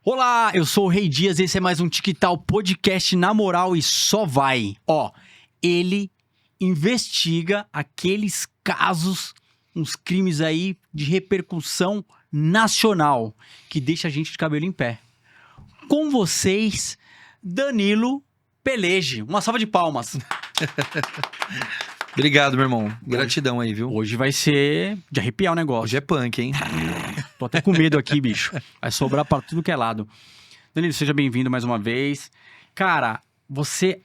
Olá, eu sou o Rei Dias, esse é mais um TikTok podcast na moral e só vai. Ele investiga aqueles casos, uns crimes aí de repercussão nacional, que deixa a gente de cabelo em pé. Com vocês, Danilo Pelege. Uma salva de palmas. Obrigado, meu irmão. Gratidão aí, viu? Hoje vai ser de arrepiar o negócio. Hoje é punk, hein? Tô até com medo aqui, bicho. Vai sobrar pra tudo que é lado. Danilo, seja bem-vindo mais uma vez. Cara, você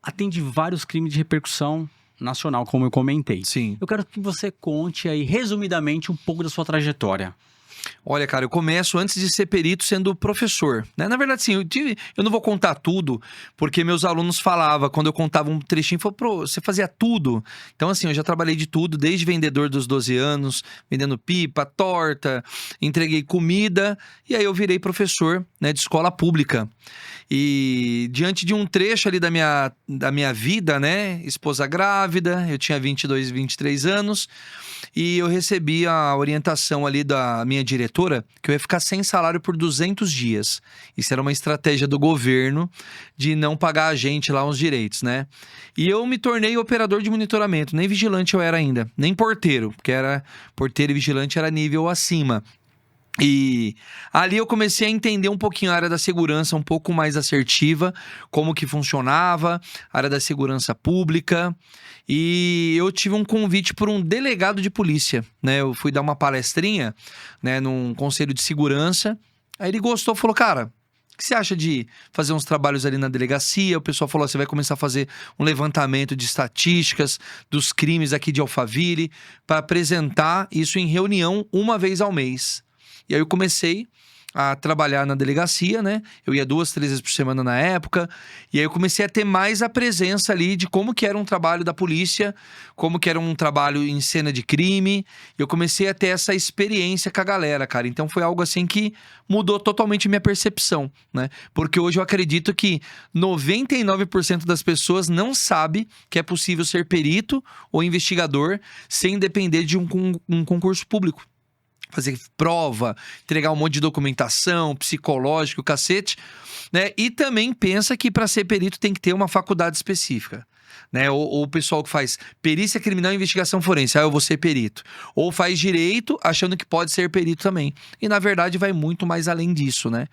atende vários crimes de repercussão nacional, como eu comentei. Sim. Eu quero que você conte aí, resumidamente, um pouco da sua trajetória. Olha, cara, eu começo antes de ser perito sendo professor, né? Na verdade, sim, eu não vou contar tudo, porque meus alunos falavam, quando eu contava um trechinho, falavam, você fazia tudo. Então, assim, eu já trabalhei de tudo, desde vendedor dos 12 anos, vendendo pipa, torta, entreguei comida, e aí eu virei professor, né, de escola pública. E diante de um trecho ali da minha vida, né, esposa grávida, eu tinha 22, 23 anos, e eu recebi a orientação ali da minha diretora que eu ia ficar sem salário por 200 dias. Isso era uma estratégia do governo de não pagar a gente lá uns direitos, né? E eu me tornei operador de monitoramento. Nem vigilante eu era ainda, nem porteiro, porque era porteiro e vigilante era nível acima. E ali eu comecei a entender um pouquinho a área da segurança, um pouco mais assertiva, como que funcionava, a área da segurança pública. E eu tive um convite por um delegado de polícia, né? Eu fui dar uma palestrinha, né, num conselho de segurança. Aí ele gostou, falou, cara, o que você acha de fazer uns trabalhos ali na delegacia? O pessoal falou, você vai começar a fazer um levantamento de estatísticas dos crimes aqui de Alphaville, para apresentar isso em reunião uma vez ao mês. E aí eu comecei a trabalhar na delegacia, né? Eu ia 2, 3 vezes por semana na época. E aí eu comecei a ter mais a presença ali de como que era um trabalho da polícia, como que era um trabalho em cena de crime. Eu comecei a ter essa experiência com a galera, cara. Então foi algo assim que mudou totalmente a minha percepção, né? Porque hoje eu acredito que 99% das pessoas não sabe que é possível ser perito ou investigador sem depender de um concurso público. Fazer prova, entregar um monte de documentação, psicológico, cacete, né? E também pensa que para ser perito tem que ter uma faculdade específica, né? Ou o pessoal que faz perícia criminal e investigação forense, eu vou ser perito. Ou faz direito achando que pode ser perito também. E na verdade vai muito mais além disso, né?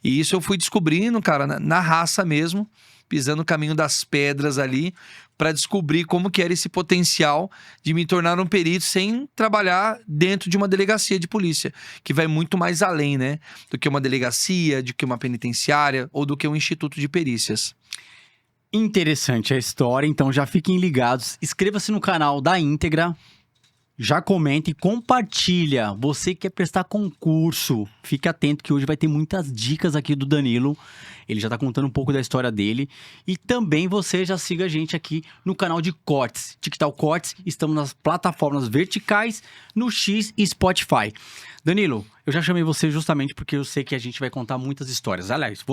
E isso eu fui descobrindo, cara, na raça mesmo, pisando no caminho das pedras ali, para descobrir como que era esse potencial de me tornar um perito sem trabalhar dentro de uma delegacia de polícia, que vai muito mais além, né, do que uma delegacia, do que uma penitenciária ou do que um instituto de perícias. Interessante a história, então já fiquem ligados. Inscreva-se no canal da íntegra. Já comenta e compartilha. Você que quer prestar concurso, fique atento que hoje vai ter muitas dicas aqui do Danilo. Ele já tá contando um pouco da história dele. E também você já siga a gente aqui no canal de cortes. TikTok Cortes, estamos nas plataformas verticais, no X e Spotify. Danilo, eu já chamei você justamente porque eu sei que a gente vai contar muitas histórias. Aliás,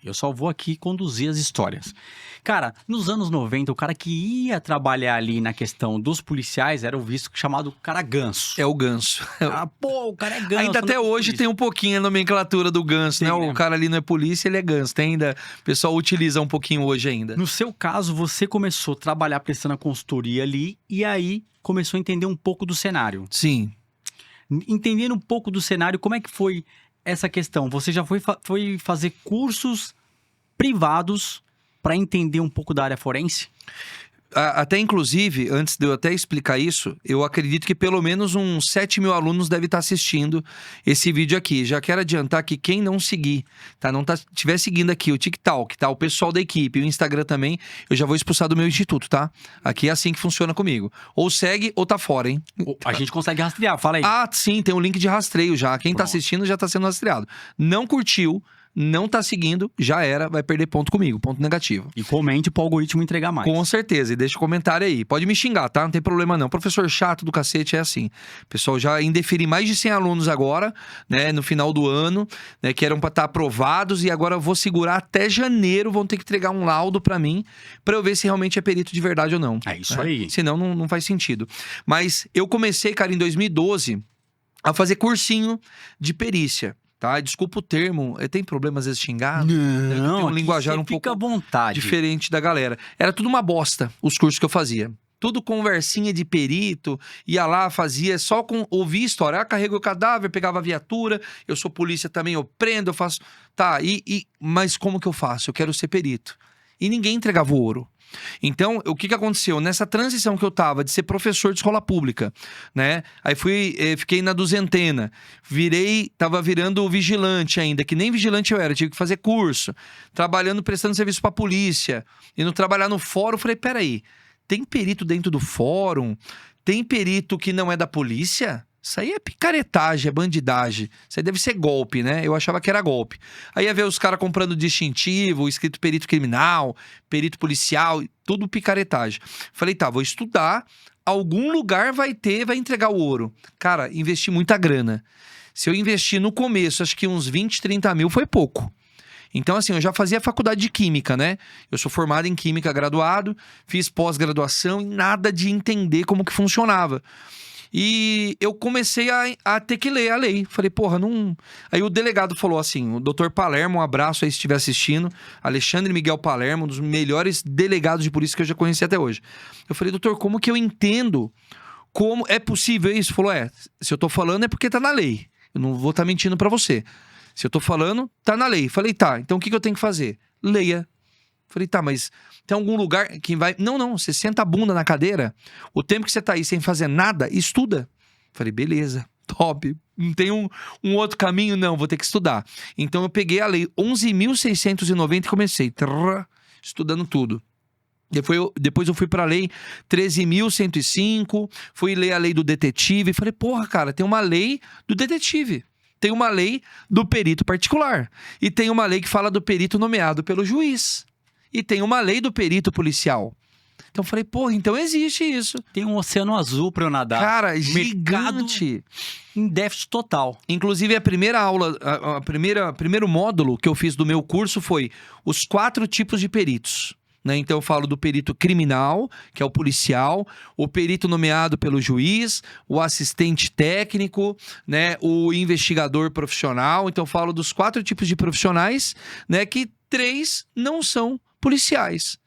eu só vou aqui conduzir as histórias. Cara, nos anos 90, o cara que ia trabalhar ali na questão dos policiais era o visto chamado cara ganso. É o ganso. O cara é ganso. Ainda até hoje tem um pouquinho a nomenclatura do ganso, né? O cara ali não é polícia, ele é ganso. Tem ainda, o pessoal utiliza um pouquinho hoje ainda. No seu caso, você começou a trabalhar prestando a consultoria ali e aí começou a entender um pouco do cenário. Sim. Entendendo um pouco do cenário, como é que foi essa questão? Você já foi fazer cursos privados para entender um pouco da área forense? Até inclusive, antes de eu até explicar isso, eu acredito que pelo menos uns 7 mil alunos devem estar assistindo esse vídeo aqui. Já quero adiantar que quem não seguir, tá? Não estiver seguindo aqui o TikTok, tá? O pessoal da equipe, o Instagram também, eu já vou expulsar do meu instituto, tá? Aqui é assim que funciona comigo. Ou segue ou tá fora, hein? A gente consegue rastrear, fala aí. Sim, tem um link de rastreio já. Quem tá assistindo já tá sendo rastreado. Não curtiu, não tá seguindo, já era, vai perder ponto comigo, ponto negativo. E comente pro algoritmo entregar mais. Com certeza, e deixa o comentário aí. Pode me xingar, tá? Não tem problema não. Professor chato do cacete é assim. Pessoal, já indeferi mais de 100 alunos agora, né? No final do ano, né? Que eram pra estar aprovados e agora eu vou segurar até janeiro, vão ter que entregar um laudo pra mim, pra eu ver se realmente é perito de verdade ou não. É isso aí. Senão não faz sentido. Mas eu comecei, cara, em 2012, a fazer cursinho de perícia. tá? Desculpa o termo, tem problema às vezes xingar? Tem Não, um aqui linguajar você um fica pouco à vontade. diferente da galera. Era tudo uma bosta, os cursos que eu fazia. Tudo conversinha de perito, ia lá, fazia só com ouvir história. Ah, carrego o cadáver, pegava a viatura, eu sou polícia também, eu prendo, eu faço. Tá, mas como que eu faço? Eu quero ser perito. E ninguém entregava o ouro. Então, o que que aconteceu? Nessa transição que eu tava de ser professor de escola pública, né? Aí fiquei na duzentena, tava virando vigilante ainda, que nem vigilante eu era, tive que fazer curso, trabalhando, prestando serviço pra polícia, indo trabalhar no fórum, falei, peraí, tem perito dentro do fórum? Tem perito que não é da polícia? Isso aí é picaretagem, é bandidagem. Isso aí deve ser golpe, né? Eu achava que era golpe. Aí ia ver os caras comprando distintivo, escrito perito criminal, perito policial, tudo picaretagem. Falei, tá, vou estudar. Algum lugar vai entregar o ouro. Cara, investi muita grana. Se eu investir no começo, acho que uns 20, 30 mil foi pouco. Então, assim, eu já fazia faculdade de Química, né? Eu sou formado em Química, graduado, fiz pós-graduação e nada de entender como que funcionava. E eu comecei a ter que ler a lei. Falei, porra, não... Aí o delegado falou assim, o doutor Palermo, um abraço aí se estiver assistindo, Alexandre Miguel Palermo, um dos melhores delegados de polícia que eu já conheci até hoje. Eu falei, doutor, como que eu entendo como é possível isso? Falou, se eu tô falando é porque tá na lei. Eu não vou estar mentindo pra você. Se eu tô falando, tá na lei. Falei, tá, então o que eu tenho que fazer? Leia. Falei, tá, mas tem algum lugar que vai... Não, você senta a bunda na cadeira, o tempo que você tá aí sem fazer nada, estuda. Falei, beleza, top. Não tem um outro caminho? Não, vou ter que estudar. Então eu peguei a lei 11.690 e comecei, estudando tudo. Depois eu fui pra lei 13.105, fui ler a lei do detetive, falei, porra, cara, tem uma lei do detetive. Tem uma lei do perito particular. E tem uma lei que fala do perito nomeado pelo juiz. E tem uma lei do perito policial. Então eu falei, porra, então existe isso. Tem um oceano azul pra eu nadar. Cara, Mercado gigante. em déficit total. Inclusive, a primeira aula, primeiro módulo que eu fiz do meu curso foi os 4 tipos de peritos. Né? Então eu falo do perito criminal, que é o policial, o perito nomeado pelo juiz, o assistente técnico, né? O investigador profissional. Então eu falo dos 4 tipos de profissionais, né? Que 3 não são policiais.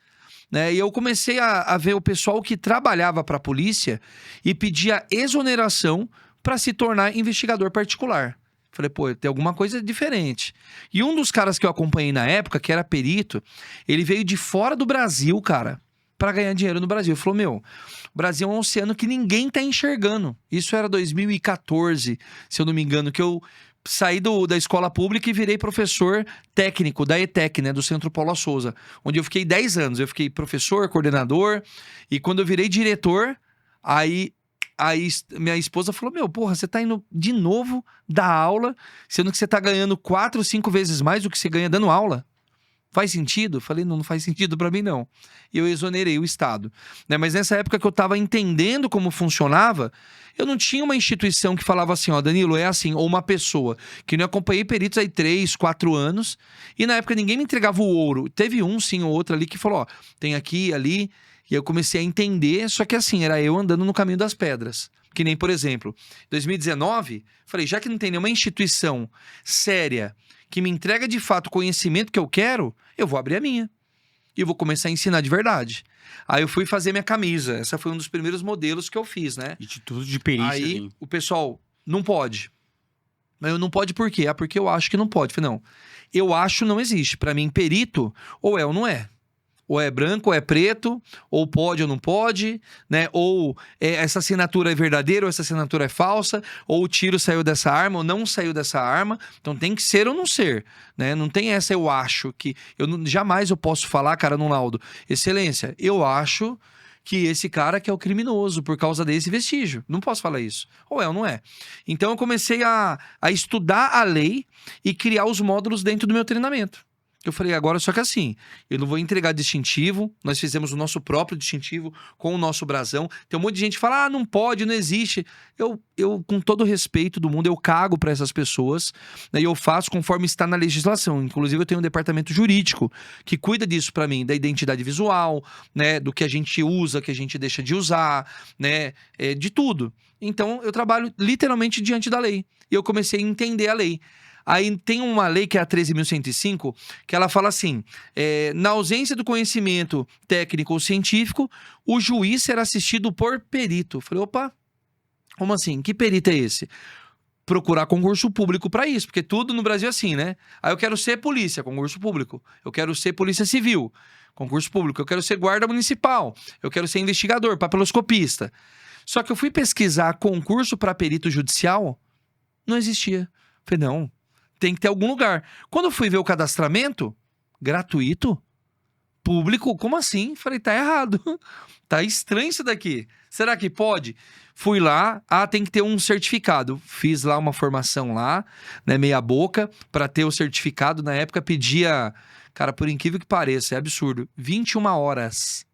Né? E eu comecei a ver o pessoal que trabalhava para a polícia e pedia exoneração para se tornar investigador particular. Falei, pô, tem alguma coisa diferente. E um dos caras que eu acompanhei na época, que era perito, ele veio de fora do Brasil, cara, para ganhar dinheiro no Brasil. Ele falou, meu, o Brasil é um oceano que ninguém tá enxergando. Isso era 2014, se eu não me engano, que eu saí da escola pública e virei professor técnico da ETEC, né, do Centro Paula Souza, onde eu fiquei 10 anos. Eu fiquei professor, coordenador, e quando eu virei diretor, Aí minha esposa falou, meu, porra, você tá indo de novo dar aula, sendo que você tá ganhando 4 ou 5 vezes mais do que você ganha dando aula. Faz sentido? Falei, não faz sentido pra mim, não. E eu exonerei o Estado. Né? Mas nessa época que eu tava entendendo como funcionava, eu não tinha uma instituição que falava assim, ó, Danilo, é assim, ou uma pessoa, que não acompanhei peritos aí 3, 4 anos, e na época ninguém me entregava o ouro. Teve um, sim, ou outro ali que falou, ó, tem aqui, ali... E eu comecei a entender, só que assim, era eu andando no caminho das pedras. Que nem, por exemplo, em 2019, falei, já que não tem nenhuma instituição séria que me entrega de fato o conhecimento que eu quero, eu vou abrir a minha. E eu vou começar a ensinar de verdade. Aí eu fui fazer minha camisa. Essa foi um dos primeiros modelos que eu fiz, né? De tudo de perícia. Aí assim. o pessoal, não pode. Mas eu não pode por quê? Ah, porque eu acho que não pode. Falei, não, eu acho não existe. Pra mim, perito, ou é ou não é. Ou é branco, ou é preto, ou pode ou não pode, né? Ou essa assinatura é verdadeira, ou essa assinatura é falsa, ou o tiro saiu dessa arma, ou não saiu dessa arma. Então tem que ser ou não ser, né? Não tem essa eu acho que... jamais eu posso falar, cara, no laudo, excelência, eu acho que esse cara que é o criminoso por causa desse vestígio. Não posso falar isso. Ou é ou não é. Então eu comecei a estudar a lei e criar os módulos dentro do meu treinamento. Eu falei, agora só que assim, eu não vou entregar distintivo, nós fizemos o nosso próprio distintivo com o nosso brasão. Tem um monte de gente que fala, não pode, não existe. Eu com todo o respeito do mundo, eu cago para essas pessoas, né, e eu faço conforme está na legislação. Inclusive eu tenho um departamento jurídico que cuida disso para mim, da identidade visual, né, do que a gente usa, que a gente deixa de usar, né, de tudo. Então eu trabalho literalmente diante da lei. E eu comecei a entender a lei. Aí tem uma lei que é a 13.105, que ela fala assim, na ausência do conhecimento técnico ou científico, o juiz será assistido por perito. Eu falei, opa, como assim? Que perito é esse? Procurar concurso público pra isso, porque tudo no Brasil é assim, né? Aí eu quero ser polícia, concurso público. Eu quero ser polícia civil, concurso público. Eu quero ser guarda municipal. Eu quero ser investigador, papiloscopista. Só que eu fui pesquisar concurso pra perito judicial, não existia. Falei, não, tem que ter algum lugar. Quando eu fui ver o cadastramento, gratuito, público, como assim? Falei, tá errado. Tá estranho isso daqui. Será que pode? Fui lá, tem que ter um certificado. Fiz lá uma formação lá, né, meia boca, pra ter o certificado. Na época pedia, cara, por incrível que pareça, é absurdo, 21 horas.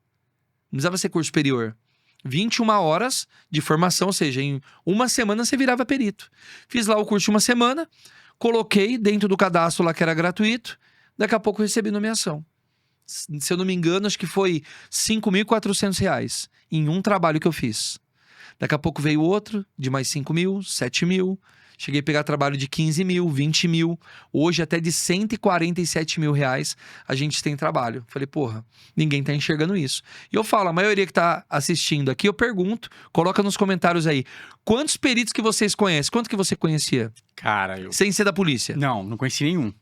Não precisava ser curso superior. 21 horas de formação, ou seja, em uma semana você virava perito. Fiz lá o curso de uma semana, coloquei dentro do cadastro lá que era gratuito, daqui a pouco eu recebi nomeação. Se eu não me engano, acho que foi R$ 5.400 em um trabalho que eu fiz. Daqui a pouco veio outro, de mais 5 mil, 7 mil. Cheguei a pegar trabalho de 15 mil, 20 mil. Hoje até de 147 mil reais a gente tem trabalho. Falei, porra, ninguém tá enxergando isso. E eu falo, a maioria que tá assistindo aqui, eu pergunto, coloca nos comentários aí. Quantos peritos que vocês conhecem? Quanto que você conhecia? Cara, eu... Sem ser da polícia? Não conheci nenhum.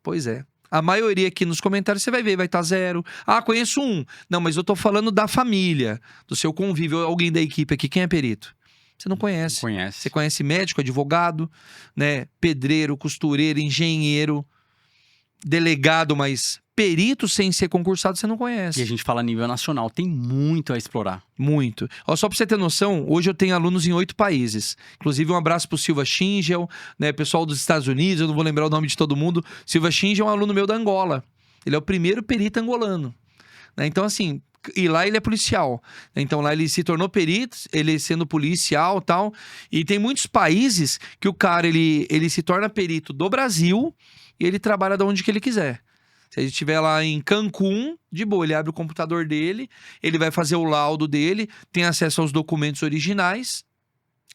Pois é. A maioria aqui nos comentários você vai ver, vai estar 0. Conheço um. Não, mas eu tô falando da família, do seu convívio, alguém da equipe aqui. Quem é perito? Você não conhece. Não conhece. Você conhece médico, advogado, né? Pedreiro, costureiro, engenheiro, delegado, mas perito sem ser concursado você não conhece. E a gente fala a nível nacional, tem muito a explorar. Muito. Só pra você ter noção, hoje eu tenho alunos em 8 países. Inclusive, um abraço pro Silva Schingel, né? Pessoal dos Estados Unidos, eu não vou lembrar o nome de todo mundo. Silva Schingel é um aluno meu da Angola. Ele é o primeiro perito angolano. Né? Então, assim, e lá ele é policial. Então, lá ele se tornou perito, ele sendo policial e tal. E tem muitos países que o cara, ele se torna perito do Brasil e ele trabalha de onde que ele quiser. Se a gente estiver lá em Cancún, de boa, ele abre o computador dele, ele vai fazer o laudo dele, tem acesso aos documentos originais.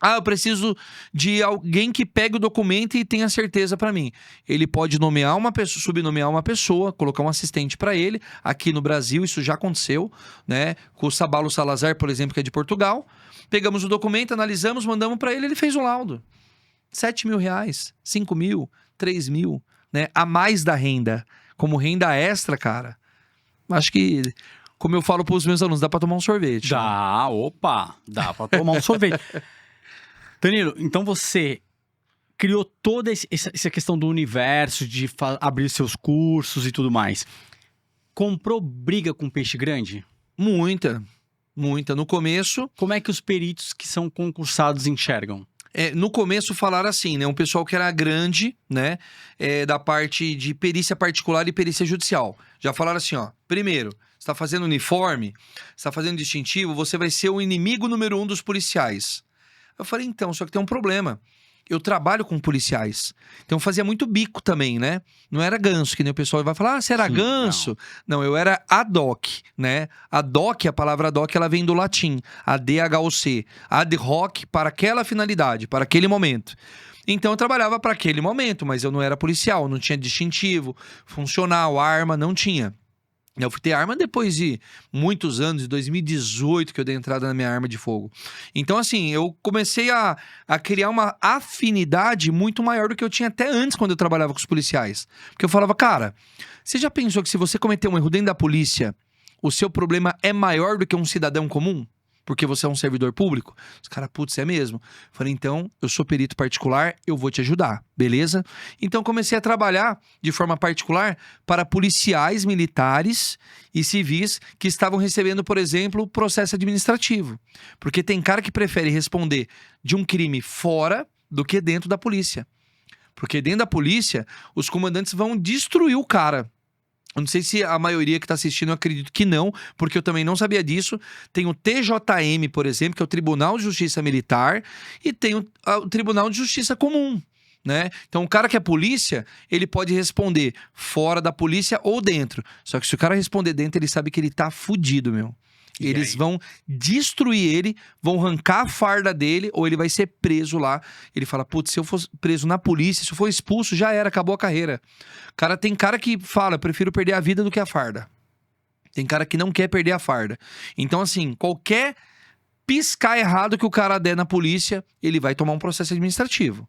Eu preciso de alguém que pegue o documento e tenha certeza pra mim. Ele pode nomear uma pessoa, subnomear uma pessoa, colocar um assistente pra ele. Aqui no Brasil isso já aconteceu, né? Com o Sabalo Salazar, por exemplo, que é de Portugal. Pegamos o documento, analisamos, mandamos pra ele, ele fez o laudo. R$ 7 mil, 5 mil, 3 mil, né? A mais da renda. Como renda extra, cara, acho que, como eu falo pros meus alunos, dá pra tomar um sorvete. Dá, né? dá pra tomar um sorvete. Danilo, então você criou toda essa questão do universo, de abrir seus cursos e tudo mais. Comprou briga com peixe grande? Muita. No começo... Como é que os peritos que são concursados enxergam? No começo falaram assim, né? Um pessoal que era grande, né? Da parte de perícia particular e perícia judicial. Já falaram assim, ó. Primeiro, você tá fazendo uniforme, você tá fazendo distintivo, você vai ser o inimigo número 1 dos policiais. Eu falei, então, só que tem um problema. Eu trabalho com policiais. Então eu fazia muito bico também, né? Não era ganso, que nem o pessoal vai falar, você era Sim, ganso? Não, eu era ad hoc, né? Ad hoc, a palavra ad hoc, ela vem do latim. ADHOC. Ad hoc para aquela finalidade, para aquele momento. Então eu trabalhava para aquele momento, mas eu não era policial, não tinha distintivo, funcional, arma, não tinha. Eu fui ter arma depois de muitos anos, de 2018, que eu dei entrada na minha arma de fogo. Então, assim, eu comecei a criar uma afinidade muito maior do que eu tinha até antes, quando eu trabalhava com os policiais. Porque eu falava, cara, você já pensou que se você cometer um erro dentro da polícia, o seu problema é maior do que um cidadão comum? Porque você é um servidor público? Os caras, putz, é mesmo. Falei, então, eu sou perito particular, eu vou te ajudar, beleza? Então, comecei a trabalhar de forma particular para policiais militares e civis que estavam recebendo, por exemplo, processo administrativo. Porque tem cara que prefere responder de um crime fora do que dentro da polícia. Porque dentro da polícia, os comandantes vão destruir o cara. Eu não sei se a maioria que está assistindo, eu acredito que não, porque eu também não sabia disso. Tem o TJM, por exemplo, que é o Tribunal de Justiça Militar, e tem o Tribunal de Justiça Comum, né? Então, o cara que é polícia, ele pode responder fora da polícia ou dentro. Só que se o cara responder dentro, ele sabe que ele tá fudido, meu. E Eles aí? vão destruir ele, vão arrancar a farda dele, ou ele vai ser preso lá. Ele fala, putz, se eu for preso na polícia, se eu for expulso, já era, acabou a carreira. Tem cara que fala, prefiro perder a vida do que a farda. Tem cara que não quer perder a farda. Então, assim, qualquer piscar errado que o cara der na polícia, ele vai tomar um processo administrativo.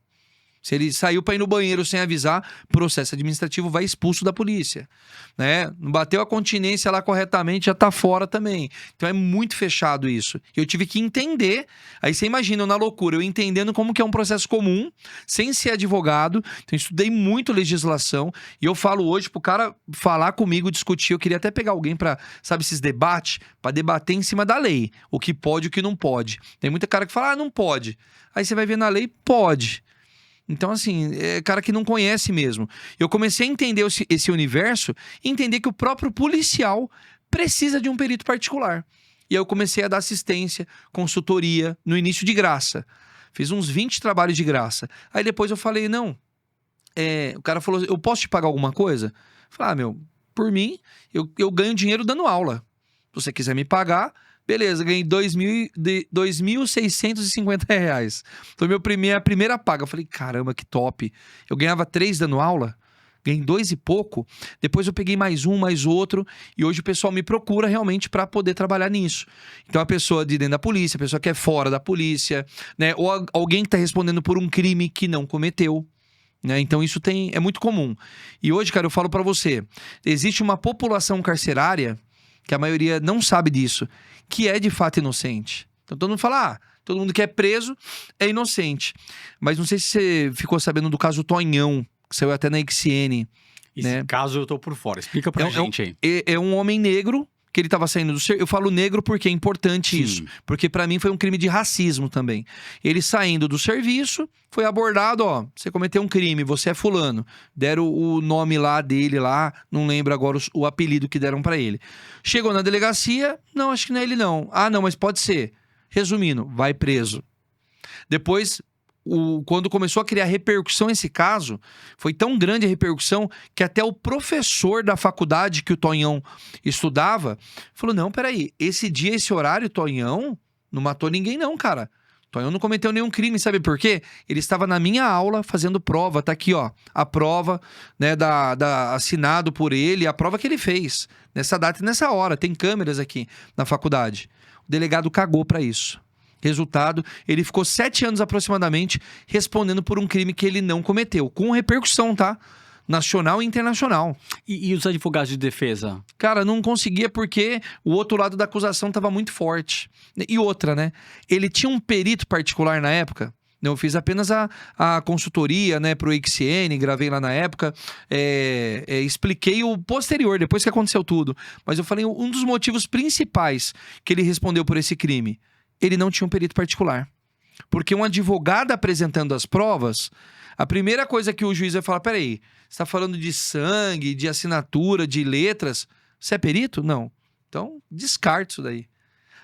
Se ele saiu para ir no banheiro sem avisar, processo administrativo, vai expulso da polícia, né? Não bateu a continência lá corretamente, já tá fora também. Então é muito fechado isso. Eu tive que entender, aí você imagina, eu na loucura, eu entendendo como que é um processo comum, sem ser advogado. Então eu estudei muito legislação e eu falo hoje pro cara falar comigo, discutir, eu queria até pegar alguém para, sabe, esses debates, para debater em cima da lei, o que pode e o que não pode. Tem muita cara que fala, não pode. Aí você vai ver na lei, pode. Então, assim, é cara que não conhece mesmo. Eu comecei a entender esse universo e entender que o próprio policial precisa de um perito particular. E aí eu comecei a dar assistência, consultoria, no início de graça. Fiz uns 20 trabalhos de graça. Aí depois eu falei, não, o cara falou, eu posso te pagar alguma coisa? Eu falei, por mim, eu ganho dinheiro dando aula. Se você quiser me pagar... Beleza, ganhei R$2.650. Foi minha primeira paga. Eu falei, caramba, que top. Eu ganhava 3 dando aula, ganhei 2 e pouco. Depois eu peguei mais um, mais outro. E hoje o pessoal me procura realmente para poder trabalhar nisso. Então a pessoa de dentro da polícia, a pessoa que é fora da polícia, né? Ou alguém que está respondendo por um crime que não cometeu. Né? Então isso é muito comum. E hoje, cara, eu falo para você, existe uma população carcerária que a maioria não sabe disso, que é de fato inocente. Então todo mundo fala, todo mundo que é preso é inocente. Mas não sei se você ficou sabendo do caso Tonhão, que saiu até na XN. Esse né? caso eu tô por fora. Explica pra gente aí. É um homem negro que ele estava saindo do serviço. Eu falo negro porque é importante isso. Porque para mim foi um crime de racismo também. Ele saindo do serviço, foi abordado, você cometeu um crime, você é fulano. Deram o nome lá dele lá, não lembro agora o apelido que deram para ele. Chegou na delegacia, não, acho que não é ele não. Não, mas pode ser. Resumindo, vai preso. Depois... quando começou a criar repercussão esse caso, foi tão grande a repercussão que até o professor da faculdade que o Tonhão estudava falou, não, peraí, esse dia, esse horário, o Tonhão não matou ninguém não, cara. O Tonhão não cometeu nenhum crime, sabe por quê? Ele estava na minha aula fazendo prova, tá aqui, a prova, né, assinado por ele, a prova que ele fez, nessa data e nessa hora, tem câmeras aqui na faculdade. O delegado cagou pra isso. Resultado, ele ficou 7 anos aproximadamente respondendo por um crime que ele não cometeu. Com repercussão, tá? Nacional e internacional. E os advogados de defesa? Cara, não conseguia porque o outro lado da acusação estava muito forte. E outra, né? Ele tinha um perito particular na época. Eu fiz apenas a consultoria, né, pro XN, gravei lá na época. Expliquei o posterior, depois que aconteceu tudo. Mas eu falei um dos motivos principais que ele respondeu por esse crime. Ele não tinha um perito particular. Porque um advogado apresentando as provas, a primeira coisa que o juiz vai falar, peraí, você está falando de sangue, de assinatura, de letras, você é perito? Não. Então, descarte isso daí.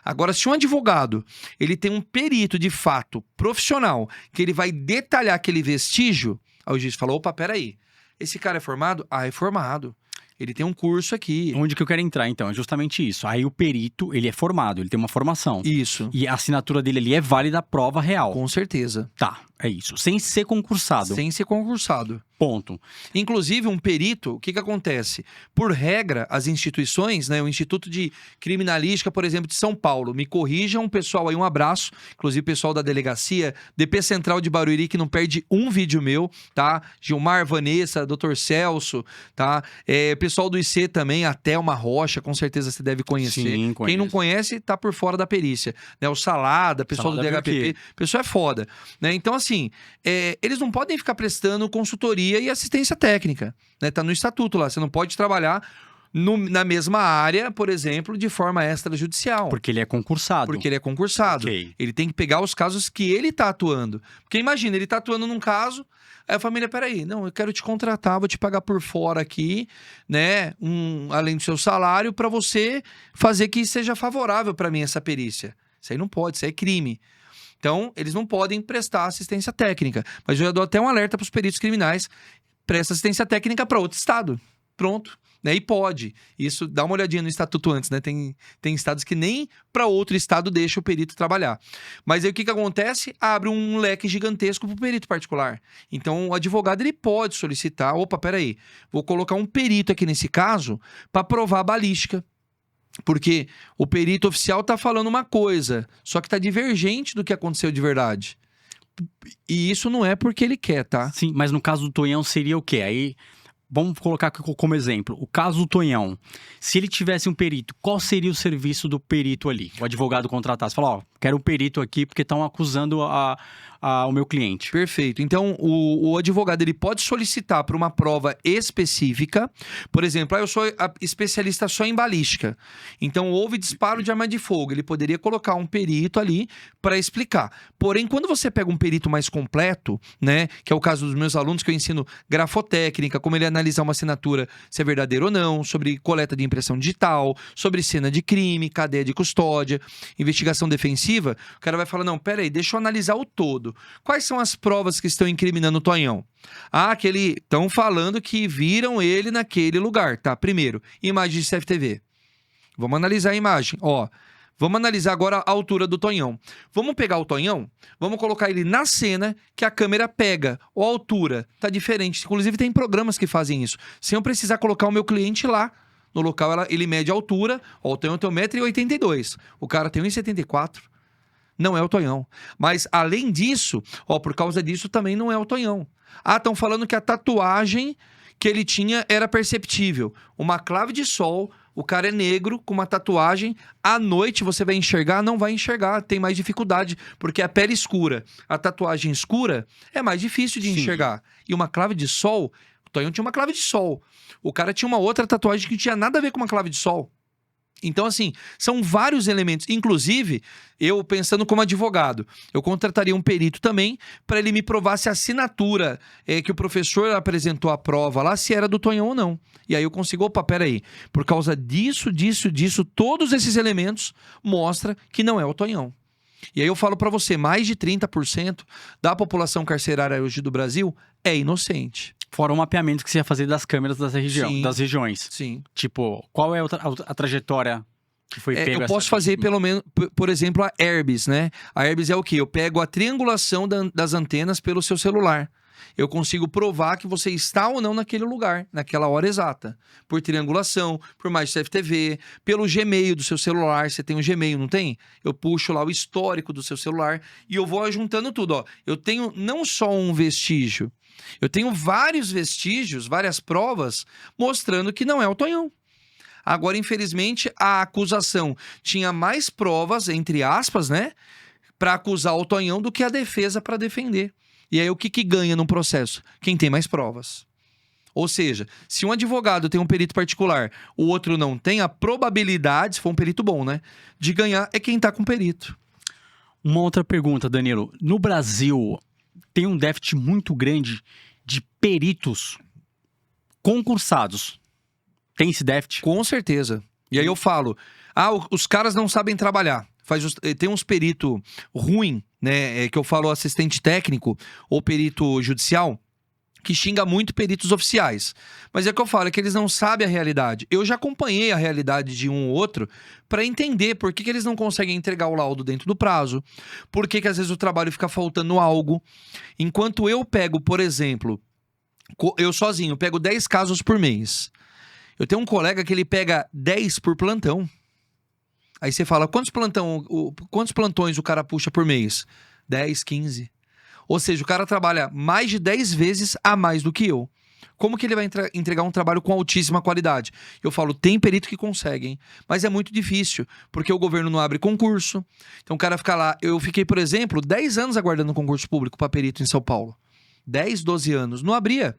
Agora, se um advogado, ele tem um perito de fato, profissional, que ele vai detalhar aquele vestígio, aí o juiz fala, opa, peraí, esse cara é formado? É formado. Ele tem um curso aqui. Onde que eu quero entrar, então? É justamente isso. Aí o perito, ele é formado, ele tem uma formação. Isso. E a assinatura dele ali é válida a prova real. Com certeza. Tá, é isso. Sem ser concursado. Sem ser concursado. Ponto. Inclusive, um perito, o que acontece? Por regra, as instituições, né, o Instituto de Criminalística, por exemplo, de São Paulo, me corrijam, pessoal, aí um abraço, inclusive pessoal da delegacia, DP Central de Barueri, que não perde um vídeo meu, tá? Gilmar, Vanessa, Dr. Celso, tá? Pessoal do IC também, a Thelma Rocha, com certeza você deve conhecer. Sim, Quem não conhece, tá por fora da perícia. Né? O Salada, pessoal do DHPP, pessoal é foda. Né? Então, assim, eles não podem ficar prestando consultoria e assistência técnica, né? Tá no estatuto lá, você não pode trabalhar na mesma área, por exemplo, de forma extrajudicial. Porque ele é concursado. Porque ele é concursado. Okay. Ele tem que pegar os casos que ele tá atuando. Porque imagina, ele tá atuando num caso, aí a família, peraí, não, eu quero te contratar, vou te pagar por fora aqui, né, além do seu salário, para você fazer que seja favorável para mim essa perícia. Isso aí não pode, isso aí é crime. Então, eles não podem prestar assistência técnica. Mas eu já dou até um alerta para os peritos criminais. Presta assistência técnica para outro estado. Pronto. né? E pode. Isso, dá uma olhadinha no estatuto antes, né? Tem estados que nem para outro estado deixa o perito trabalhar. Mas aí o que acontece? Abre um leque gigantesco para o perito particular. Então o advogado ele pode solicitar, opa, peraí, vou colocar um perito aqui nesse caso para provar a balística. Porque o perito oficial tá falando uma coisa, só que tá divergente do que aconteceu de verdade. E isso não é porque ele quer, tá? Sim, mas no caso do Tonhão seria o quê? Aí, vamos colocar aqui como exemplo. O caso do Tonhão, se ele tivesse um perito, qual seria o serviço do perito ali? O advogado contratasse, falar, ó, quero um perito aqui porque estão acusando o meu cliente. Perfeito. Então, o advogado ele pode solicitar para uma prova específica. Por exemplo, eu sou especialista só em balística. Então, houve disparo de arma de fogo. Ele poderia colocar um perito ali para explicar. Porém, quando você pega um perito mais completo, né, que é o caso dos meus alunos, que eu ensino grafotécnica, como ele analisar uma assinatura, se é verdadeira ou não, sobre coleta de impressão digital, sobre cena de crime, cadeia de custódia, investigação defensiva, o cara vai falar, não, peraí, deixa eu analisar o todo. Quais são as provas que estão incriminando o Tonhão? Estão falando que viram ele naquele lugar, tá? Primeiro, imagem de CFTV. Vamos analisar a imagem. Vamos analisar agora a altura do Tonhão. Vamos pegar o Tonhão, vamos colocar ele na cena que a câmera pega. Ou a altura tá diferente. Inclusive tem programas que fazem isso. Sem eu precisar colocar o meu cliente lá no local, ele mede a altura. O Tonhão tem 1,82 m. O cara tem 1,74 m. Não é o Tonhão. Mas, além disso, por causa disso, também não é o Tonhão. Estão falando que a tatuagem que ele tinha era perceptível. Uma clave de sol, o cara é negro, com uma tatuagem. À noite você vai enxergar? Não vai enxergar, tem mais dificuldade, porque a pele escura, a tatuagem escura, é mais difícil de enxergar. E uma clave de sol, o Tonhão tinha uma clave de sol. O cara tinha uma outra tatuagem que não tinha nada a ver com uma clave de sol. Então, assim, são vários elementos. Inclusive, eu pensando como advogado, eu contrataria um perito também para ele me provar se a assinatura que o professor apresentou a prova lá, se era do Tonhão ou não. E aí eu consigo, peraí, por causa disso, todos esses elementos mostram que não é o Tonhão. E aí eu falo para você, mais de 30% da população carcerária hoje do Brasil é inocente. Fora o mapeamento que você ia fazer das câmeras das regiões. Sim. Tipo, qual é a trajetória que foi pega? Eu posso fazer, pelo menos, por exemplo, a Herbis, né? A Herbis é o quê? Eu pego a triangulação das antenas pelo seu celular. Eu consigo provar que você está ou não naquele lugar, naquela hora exata. Por triangulação, por mais CFTV, pelo Gmail do seu celular. Você tem um Gmail, não tem? Eu puxo lá o histórico do seu celular e eu vou ajuntando tudo. Eu tenho não só um vestígio, eu tenho vários vestígios, várias provas mostrando que não é o Tonhão. Agora, infelizmente, a acusação tinha mais provas, entre aspas, né, para acusar o Tonhão do que a defesa para defender. E aí, o que ganha num processo? Quem tem mais provas. Ou seja, se um advogado tem um perito particular, o outro não tem, a probabilidade, se for um perito bom, né, de ganhar é quem está com o perito. Uma outra pergunta, Danilo. No Brasil, tem um déficit muito grande de peritos concursados. Tem esse déficit? Com certeza. E aí eu falo, os caras não sabem trabalhar. Tem uns perito ruim, né, que eu falo assistente técnico ou perito judicial, que xinga muito peritos oficiais. Mas é que eu falo, é que eles não sabem a realidade. Eu já acompanhei a realidade de um ou outro para entender por que eles não conseguem entregar o laudo dentro do prazo, por que às vezes o trabalho fica faltando algo. Enquanto eu pego, por exemplo, eu sozinho pego 10 casos por mês. Eu tenho um colega que ele pega 10 por plantão. Aí você fala, quantos plantões o cara puxa por mês? 10, 15. Ou seja, o cara trabalha mais de 10 vezes a mais do que eu. Como que ele vai entregar um trabalho com altíssima qualidade? Eu falo, tem perito que consegue, hein? Mas é muito difícil, porque o governo não abre concurso. Então o cara fica lá. Eu fiquei, por exemplo, 10 anos aguardando concurso público para perito em São Paulo. 10, 12 anos. Não abria.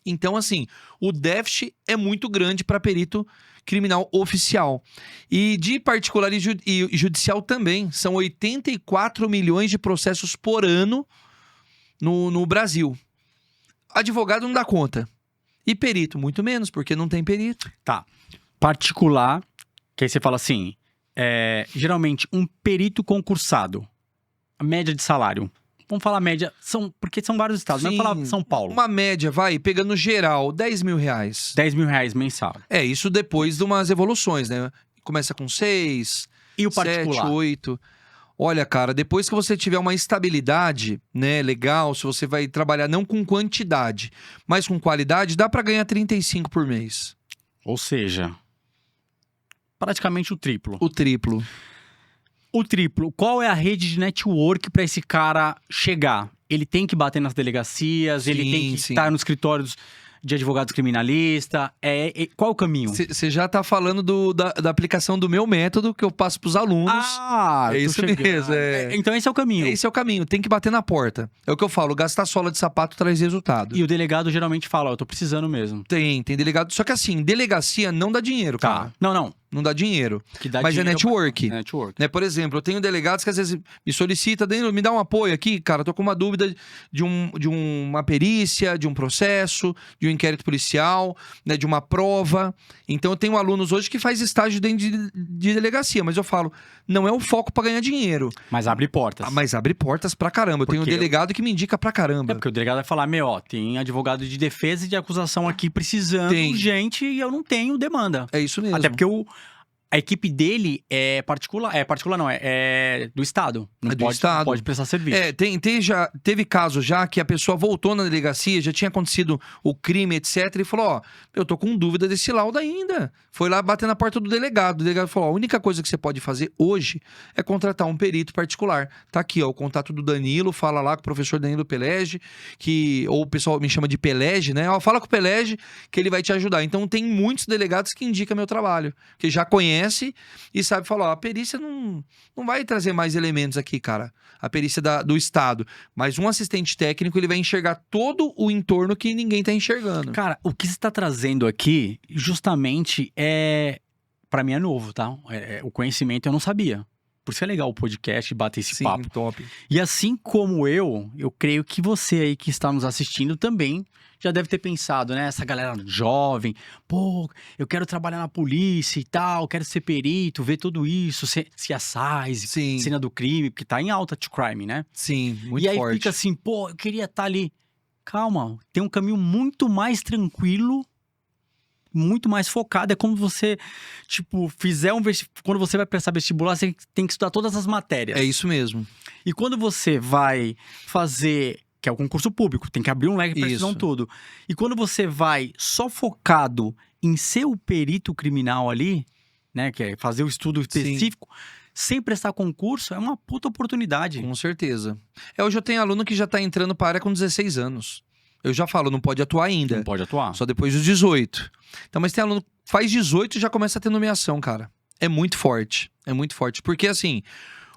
Então, assim, o déficit é muito grande para perito criminal oficial. E de particular e judicial também. São 84 milhões de processos por ano no Brasil. Advogado não dá conta. E perito, muito menos, porque não tem perito. Tá. Particular, que aí você fala assim, geralmente um perito concursado, a média de salário, Vamos falar média, porque são vários estados, mas Sim, vamos falar São Paulo. Uma média, vai, pegando geral, R$10.000. R$10.000 mensal. É, isso depois de umas evoluções, né? Começa com 6, E o 7, particular? 8. Olha, cara, depois que você tiver uma estabilidade, né, legal, se você vai trabalhar não com quantidade, mas com qualidade, dá pra ganhar 35 por mês. Ou seja, praticamente o triplo. O triplo. O triplo, qual é a rede de network para esse cara chegar? Ele tem que bater nas delegacias, ele tem que Sim. estar nos escritórios de advogados criminalistas. Qual o caminho? Você já tá falando da aplicação do meu método que eu passo pros alunos. Ah, É tô isso chegando. mesmo, é. Então esse é o caminho. Esse é o caminho, tem que bater na porta. É o que eu falo, gastar sola de sapato traz resultado. E o delegado geralmente fala, ó, eu tô precisando mesmo. Tem delegado. Só que assim, delegacia não dá dinheiro, cara. Não. Não dá dinheiro. Que dá Mas é dinheiro network. É network. Né? Por exemplo, eu tenho delegados que às vezes me solicitam, me dá um apoio aqui, cara, tô com uma dúvida de uma perícia, de um processo, de um inquérito policial, né, de uma prova. Então eu tenho alunos hoje que faz estágio dentro de delegacia, mas eu falo, não é o foco pra ganhar dinheiro. Mas abre portas. Mas abre portas pra caramba. Eu tenho um Porque delegado que me indica pra caramba. porque o delegado vai falar, ó, tem advogado de defesa e de acusação aqui precisando Tem. urgente e eu não tenho demanda. É isso mesmo. Até porque a equipe dele é particular. É particular, não, é do Estado. Não É do pode, Estado. Não pode prestar serviço. Teve caso já que a pessoa voltou na delegacia, já tinha acontecido o crime, etc. E falou: ó, eu tô com dúvida desse laudo ainda. Foi lá bater na porta do delegado. O delegado falou: ó, a única coisa que você pode fazer hoje é contratar um perito particular. Tá aqui, ó, o contato do Danilo, fala lá com o professor Danilo Pelege, ou o pessoal me chama de Pelege, né? Ó, fala com o Pelege que ele vai te ajudar. Então tem muitos delegados que indicam meu trabalho, que já conhece e sabe falar, ó, a perícia não vai trazer mais elementos aqui, cara. A perícia do Estado. Mas um assistente técnico, ele vai enxergar todo o entorno que ninguém tá enxergando. Cara, o que você tá trazendo aqui, justamente, pra mim é novo, tá? O conhecimento eu não sabia. Por isso é legal o podcast bater esse Sim, papo. top. E assim como eu creio que você aí que está nos assistindo também já deve ter pensado, né? Essa galera jovem, pô, eu quero trabalhar na polícia e tal, quero ser perito, ver tudo isso, CSI, Sim. cena do crime, porque tá em alta to crime, né? Sim, muito e aí forte. fica assim, pô, eu queria estar ali. Calma, tem um caminho muito mais tranquilo, muito mais focado. É como você, tipo, quando você vai prestar vestibular, você tem que estudar todas as matérias. É isso mesmo. E quando você vai fazer, que é o concurso público, tem que abrir um leque para Isso. estudar tudo. E quando você vai só focado em ser o perito criminal ali, né, que é fazer o estudo específico, sem prestar concurso, é uma puta oportunidade. Com certeza. Hoje eu tenho aluno que já tá entrando para a área com 16 anos. Eu já falo, não pode atuar ainda. Não pode atuar. Só depois dos 18. Então, mas tem aluno que faz 18 e já começa a ter nomeação, cara. É muito forte. É muito forte. Porque, assim,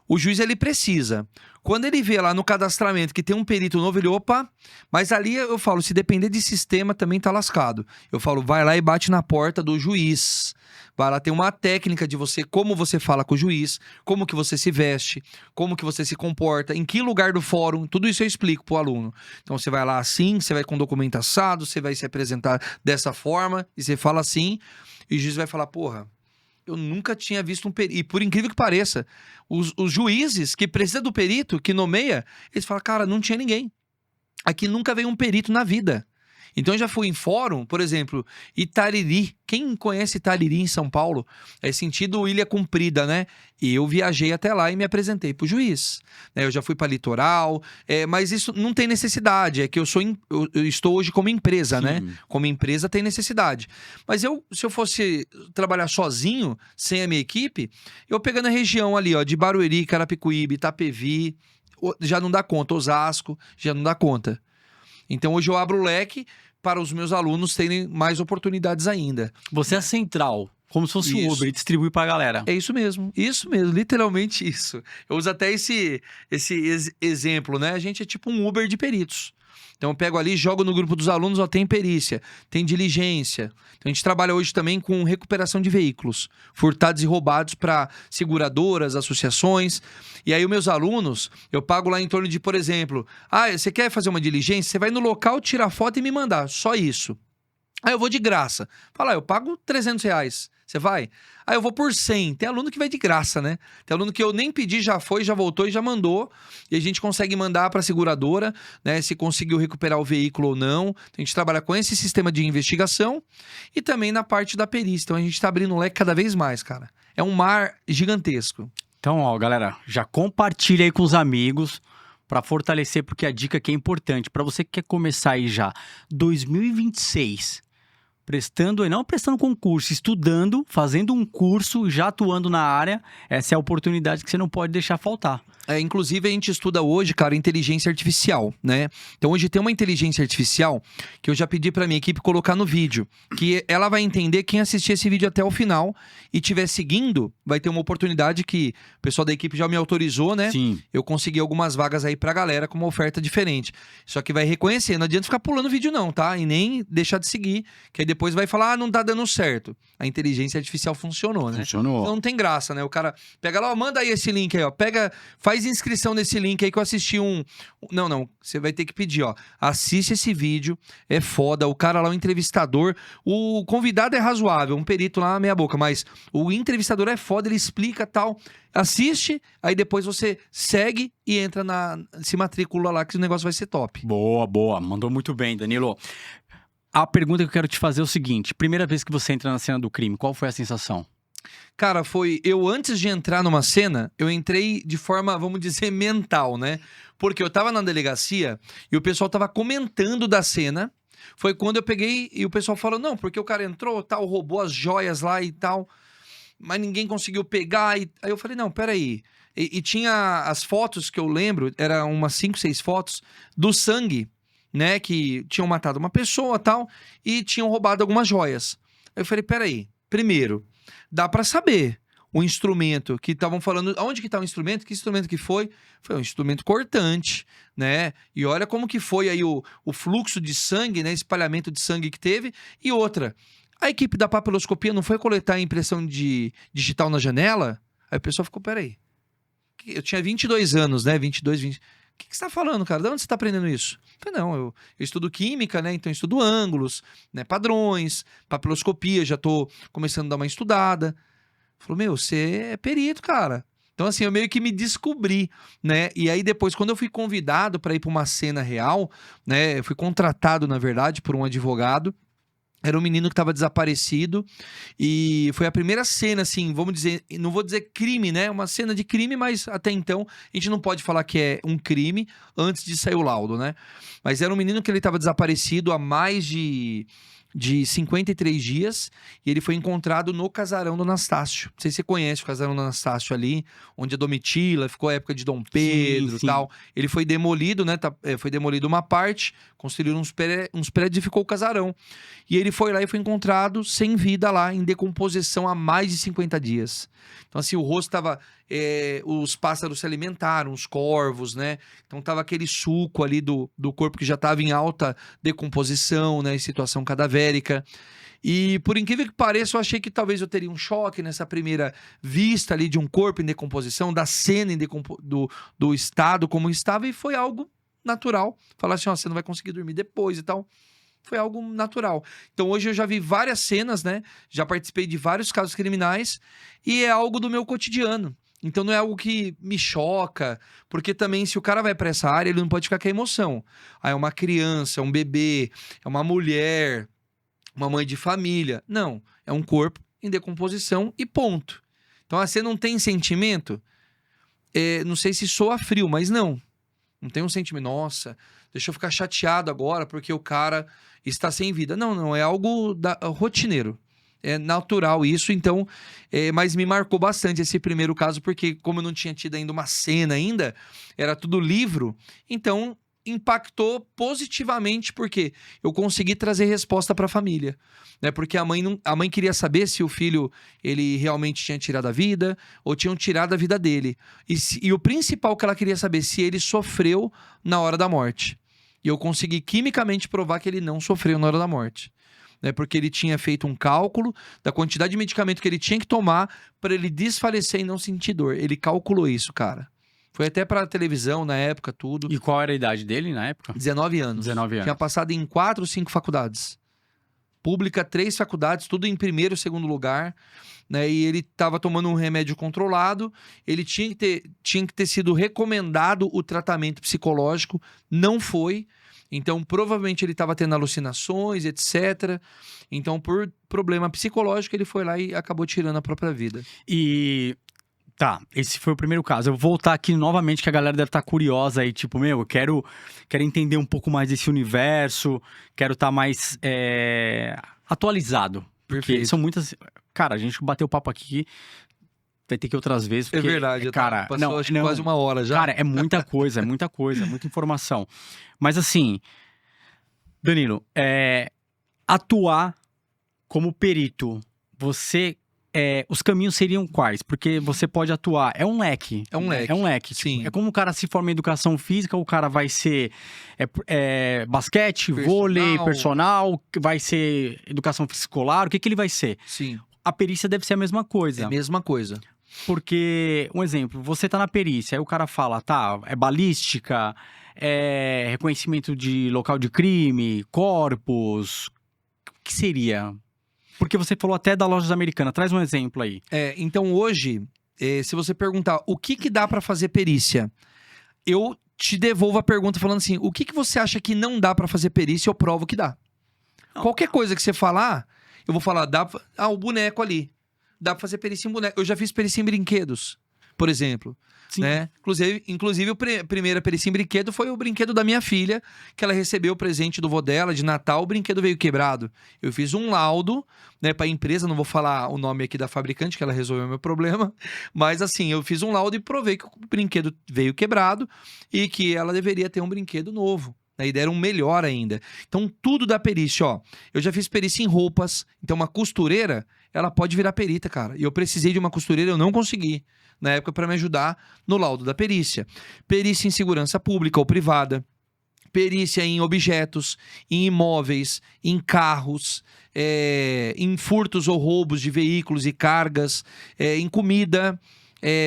o juiz, ele precisa. Quando ele vê lá no cadastramento que tem um perito novo, ele, opa. Mas ali eu falo, se depender de sistema, também tá lascado. Eu falo, vai lá e bate na porta do juiz. Vai lá, tem uma técnica de você, como você fala com o juiz, como que você se veste, como que você se comporta, em que lugar do fórum, tudo isso eu explico pro aluno. Então você vai lá assim, você vai com documento assado, você vai se apresentar dessa forma, e você fala assim, e o juiz vai falar, porra, eu nunca tinha visto um perito. E por incrível que pareça, os juízes que precisam do perito, que nomeia, eles falam, cara, não tinha ninguém. Aqui nunca veio um perito na vida. Então eu já fui em fórum, por exemplo, Itariri. Quem conhece Itariri em São Paulo? É sentido Ilha Comprida, né? E eu viajei até lá e me apresentei pro juiz. Eu já fui para Litoral, mas isso não tem necessidade. É que eu estou hoje como empresa, né? Como empresa tem necessidade. Mas se eu fosse trabalhar sozinho, sem a minha equipe, eu pegando a região ali, ó, de Barueri, Carapicuíba, Itapevi, já não dá conta. Osasco, já não dá conta. Então hoje eu abro o leque para os meus alunos terem mais oportunidades ainda. Você é central, como se fosse o Uber, e distribui pra galera. É isso mesmo, literalmente isso. Eu uso até esse exemplo, né? A gente é tipo um Uber de peritos. Então eu pego ali, jogo no grupo dos alunos, ó, tem perícia, tem diligência. Então a gente trabalha hoje também com recuperação de veículos, furtados e roubados para seguradoras, associações. E aí os meus alunos, eu pago lá em torno de, por exemplo, você quer fazer uma diligência? Você vai no local, tira a foto e me mandar, só isso. Aí eu vou de graça. Fala, eu pago R$300. Você vai? Ah, eu vou por 100. Tem aluno que vai de graça, né? Tem aluno que eu nem pedi, já foi, já voltou e já mandou. E a gente consegue mandar para a seguradora, né? Se conseguiu recuperar o veículo ou não. Então, a gente trabalha com esse sistema de investigação e também na parte da perícia. Então, a gente tá abrindo o leque cada vez mais, cara. É um mar gigantesco. Então, ó, galera, já compartilha aí com os amigos para fortalecer, porque a dica aqui é importante. Para você que quer começar aí já 2026, não prestando concurso, estudando, fazendo um curso, já atuando na área, essa é a oportunidade que você não pode deixar faltar. Inclusive, a gente estuda hoje, cara, inteligência artificial, né? Então, hoje tem uma inteligência artificial que eu já pedi pra minha equipe colocar no vídeo, que ela vai entender quem assistir esse vídeo até o final e estiver seguindo, vai ter uma oportunidade que o pessoal da equipe já me autorizou, né? Sim. Eu consegui algumas vagas aí pra galera com uma oferta diferente. Só que vai reconhecer, não adianta ficar pulando vídeo não, tá? E nem deixar de seguir, que aí depois vai falar, não tá dando certo. A inteligência artificial funcionou, né? Funcionou. Então não tem graça, né? O cara pega lá, ó, manda aí esse link aí, ó. Faz inscrição nesse link aí que eu assisti um... Não. Você vai ter que pedir, ó. Assiste esse vídeo. É foda. O cara lá, o entrevistador... O convidado é razoável. Um perito lá, meia boca. Mas o entrevistador é foda. Ele explica tal. Assiste. Aí depois você segue e entra se matricula lá que o negócio vai ser top. Boa. Mandou muito bem, Danilo. A pergunta que eu quero te fazer é o seguinte. Primeira vez que você entra na cena do crime, qual foi a sensação? Cara, eu antes de entrar numa cena, eu entrei de forma, vamos dizer, mental, né? Porque eu tava na delegacia e o pessoal tava comentando da cena. Foi quando eu peguei e o pessoal falou, não, porque o cara entrou, tal, roubou as joias lá e tal, mas ninguém conseguiu pegar. Aí eu falei, não, peraí. E tinha as fotos que eu lembro, eram umas 5, 6 fotos do sangue, né? Que tinham matado uma pessoa e tal, e tinham roubado algumas joias. Aí eu falei, peraí, primeiro... Dá pra saber o instrumento que estavam falando. Aonde que tá o instrumento? Que instrumento que foi? Foi um instrumento cortante, né? E olha como que foi aí o fluxo de sangue, né? Espalhamento de sangue que teve. E outra, a equipe da papiloscopia não foi coletar a impressão digital na janela? Aí o pessoal ficou, peraí. Eu tinha 22 anos, né? 22, 20... O que você tá falando, cara? De onde você tá aprendendo isso? Eu falei, não, eu estudo química, né? Então eu estudo ângulos, né? Padrões, papiloscopia, já tô começando a dar uma estudada. Falou, meu, você é perito, cara. Então, assim, eu meio que me descobri, né? E aí, depois, quando eu fui convidado para ir para uma cena real, né? Eu fui contratado, na verdade, por um advogado. Era um menino que estava desaparecido e foi a primeira cena, assim, vamos dizer, não vou dizer crime, né? Uma cena de crime, mas até então a gente não pode falar que é um crime antes de sair o laudo, né? Mas era um menino que ele estava desaparecido há mais de 53 dias e ele foi encontrado no casarão do Anastácio. Não sei se você conhece o casarão do Anastácio ali, onde a Domitila ficou a época de Dom Pedro e tal. Ele foi demolido, né? Foi demolido uma parte, construíram uns prédios e ficou o casarão. E ele foi lá e foi encontrado sem vida lá, em decomposição há mais de 50 dias. Então, assim, o rosto tava... os pássaros se alimentaram, os corvos, né? Então tava aquele suco ali do corpo que já estava em alta decomposição, né? Em situação cadavérica. E por incrível que pareça, eu achei que talvez eu teria um choque nessa primeira vista ali de um corpo em decomposição, da cena do estado como estava, e foi algo natural. Falar assim, ó, você não vai conseguir dormir depois e tal. Foi algo natural. Então hoje eu já vi várias cenas, né? Já participei de vários casos criminais e é algo do meu cotidiano. Então não é algo que me choca, porque também se o cara vai pra essa área, ele não pode ficar com a emoção. Ah, é uma criança, é um bebê, é uma mulher, uma mãe de família. Não, é um corpo em decomposição e ponto. Então você não tem sentimento? Não sei se soa frio, mas não. Não tem um sentimento, nossa, deixa eu ficar chateado agora porque o cara está sem vida. Não, é algo rotineiro. É natural isso, então... mas me marcou bastante esse primeiro caso, porque como eu não tinha tido ainda uma cena ainda, era tudo livro, então impactou positivamente, porque eu consegui trazer resposta para a família. Né? Porque a mãe queria saber se o filho ele realmente tinha tirado a vida ou tinham tirado a vida dele. E o principal que ela queria saber, se ele sofreu na hora da morte. E eu consegui quimicamente provar que ele não sofreu na hora da morte. Né? Porque ele tinha feito um cálculo da quantidade de medicamento que ele tinha que tomar para ele desfalecer e não sentir dor. Ele calculou isso, cara. Foi até pra televisão na época, tudo. E qual era a idade dele na época? 19 anos. 19 anos. Tinha passado em 4 ou 5 faculdades. pública, 3 faculdades, tudo em primeiro e segundo lugar, né? E ele estava tomando um remédio controlado, ele tinha que ter sido recomendado o tratamento psicológico, não foi. Então, provavelmente ele estava tendo alucinações, etc. Então, por problema psicológico, ele foi lá e acabou tirando a própria vida. E tá, esse foi o primeiro caso. Eu vou voltar aqui novamente, que a galera deve estar curiosa aí, tipo, meu, eu quero entender um pouco mais desse universo, quero estar mais atualizado. Porque Perfeito. são muitas... Cara, a gente bateu o papo aqui, vai ter que ir outras vezes. É Porque, verdade, cara, passou acho que quase uma hora já. Cara, é muita coisa, muita informação. Mas assim, Danilo, atuar como perito, você... os caminhos seriam quais? Porque você pode atuar... É um leque. É um leque. É um leque. Sim. Tipo, é como o cara se forma em educação física, o cara vai ser basquete, Personal. vôlei, personal, vai ser educação escolar, o que ele vai ser? Sim, A perícia deve ser a mesma coisa. é a mesma coisa. Porque, um exemplo, você tá na perícia, aí o cara fala, tá, é balística, é reconhecimento de local de crime, corpos, o que seria? Porque você falou até da Lojas Americanas, traz um exemplo aí. Então hoje, se você perguntar o que dá pra fazer perícia, eu te devolvo a pergunta falando assim, o que você acha que não dá pra fazer perícia, eu provo que dá. Não. Qualquer coisa que você falar, eu vou falar, o boneco ali. Dá pra fazer perícia em boneco. Eu já fiz perícia em brinquedos, por exemplo. Sim. Né? Inclusive a primeira perícia em brinquedo foi o brinquedo da minha filha, que ela recebeu o presente do vô dela de Natal, o brinquedo veio quebrado. Eu fiz um laudo, né, pra empresa, não vou falar o nome aqui da fabricante, que ela resolveu o meu problema, mas assim, eu fiz um laudo e provei que o brinquedo veio quebrado e que ela deveria ter um brinquedo novo. E deram um melhor ainda. Então, tudo da perícia, ó. Eu já fiz perícia em roupas. Então, uma costureira, ela pode virar perita, cara. E eu precisei de uma costureira, eu não consegui. Na época, para me ajudar no laudo da perícia. Perícia em segurança pública ou privada. Perícia em objetos, em imóveis, em carros, em furtos ou roubos de veículos e cargas, em comida...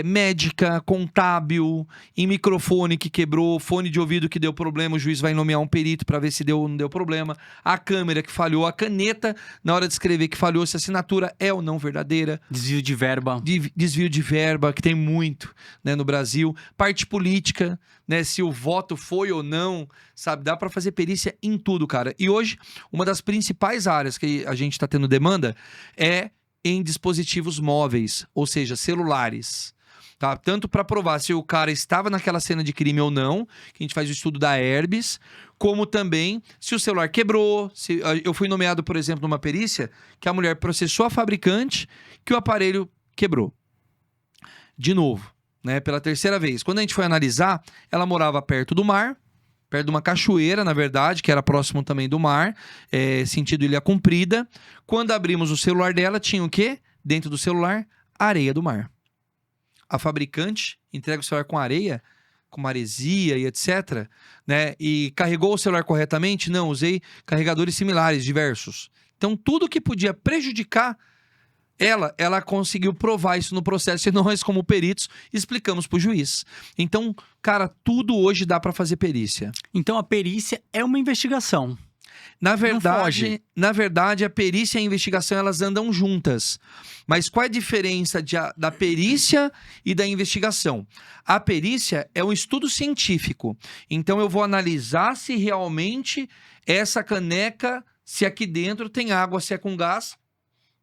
médica, contábil, em microfone que quebrou, fone de ouvido que deu problema, o juiz vai nomear um perito para ver se deu ou não deu problema, a câmera que falhou, a caneta na hora de escrever que falhou, se a assinatura é ou não verdadeira. Desvio de verba. Desvio de verba, que tem muito, né, no Brasil. Parte política, né, se o voto foi ou não, sabe? Dá para fazer perícia em tudo, cara. E hoje, uma das principais áreas que a gente está tendo demanda é em dispositivos móveis, ou seja, celulares, tá? Tanto para provar se o cara estava naquela cena de crime ou não, que a gente faz o estudo da Herbes, como também se o celular quebrou. Eu fui nomeado, por exemplo, numa perícia que a mulher processou a fabricante que o aparelho quebrou. De novo, né? Pela terceira vez. Quando a gente foi analisar, ela morava perto do mar, perto de uma cachoeira, na verdade, que era próximo também do mar, sentido Ilha Comprida. Quando abrimos o celular dela, tinha o quê? Dentro do celular, areia do mar. A fabricante entrega o celular com areia, com maresia e etc, né? E carregou o celular corretamente? Não, usei carregadores similares, diversos. Então, tudo que podia prejudicar ela conseguiu provar isso no processo e nós, como peritos, explicamos pro juiz. Então, cara, tudo hoje dá para fazer perícia. Então, a perícia é uma investigação. Na verdade, a perícia e a investigação, elas andam juntas. Mas qual é a diferença da perícia e da investigação? A perícia é um estudo científico. Então, eu vou analisar se realmente essa caneca, se aqui dentro tem água, se é com gás.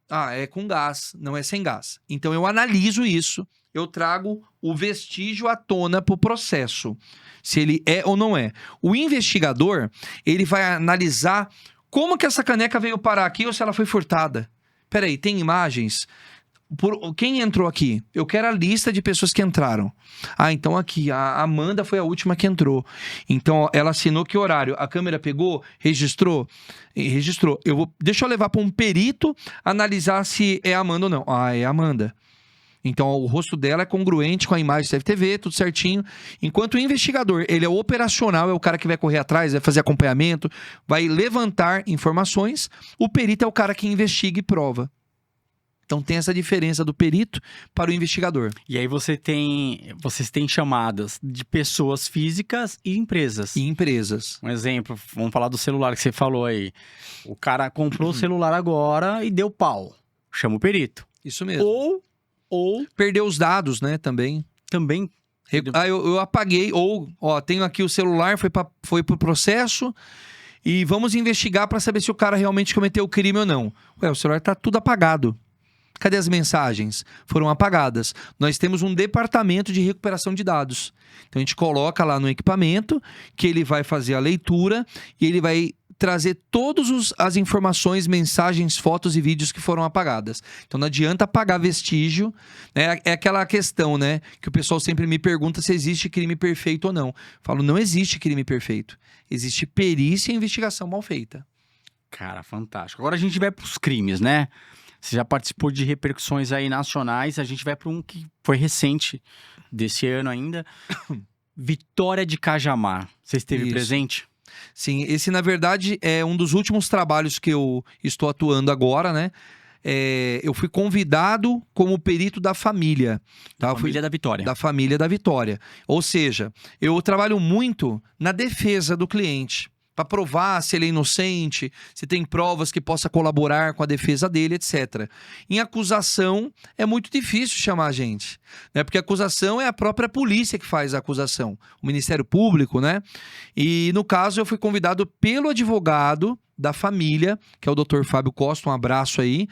Ah, é com gás, não é sem gás. Então, eu analiso isso, eu trago o vestígio à tona para o processo, se ele é ou não é. O investigador, ele vai analisar como que essa caneca veio parar aqui ou se ela foi furtada. Peraí, tem imagens? Quem entrou aqui? Eu quero a lista de pessoas que entraram. Ah, então aqui, a Amanda foi a última que entrou. Então, ela assinou que horário? A câmera pegou? Registrou? Registrou. Deixa eu levar para um perito analisar se é a Amanda ou não. Ah, é a Amanda. Então, o rosto dela é congruente com a imagem da CFTV, tudo certinho. Enquanto o investigador, ele é operacional, é o cara que vai correr atrás, vai fazer acompanhamento, vai levantar informações. O perito é o cara que investiga e prova. Então tem essa diferença do perito para o investigador. E aí vocês têm chamadas de pessoas físicas e empresas. E empresas. Um exemplo, vamos falar do celular que você falou aí. O cara comprou o celular agora e deu pau. Chama o perito. Isso mesmo. Ou Perdeu os dados, né, também. também... Eu apaguei, tenho aqui o celular, foi pro processo e vamos investigar para saber se o cara realmente cometeu o crime ou não. Ué, o celular tá tudo apagado. Cadê as mensagens? Foram apagadas. Nós temos um departamento de recuperação de dados. Então a gente coloca lá no equipamento que ele vai fazer a leitura e ele vai trazer todas as informações, mensagens, fotos e vídeos que foram apagadas. Então não adianta apagar vestígio, né? É aquela questão, né? Que o pessoal sempre me pergunta se existe crime perfeito ou não. Eu falo, não existe crime perfeito. Existe perícia e investigação mal feita. Cara, fantástico. Agora a gente vai pros crimes, né? Você já participou de repercussões aí nacionais, a gente vai para um que foi recente, desse ano ainda. Vitória de Cajamar. Você esteve Isso. presente? Sim, esse na verdade é um dos últimos trabalhos que eu estou atuando agora, né? Eu fui convidado como perito da família. Tá? Família da Vitória. Da família da Vitória. Ou seja, eu trabalho muito na defesa do cliente. Para provar se ele é inocente, se tem provas que possa colaborar com a defesa dele, etc. Em acusação, é muito difícil chamar a gente, né? Porque a acusação é a própria polícia que faz a acusação, o Ministério Público, né? E no caso, eu fui convidado pelo advogado da família, que é o Dr. Fábio Costa, um abraço aí,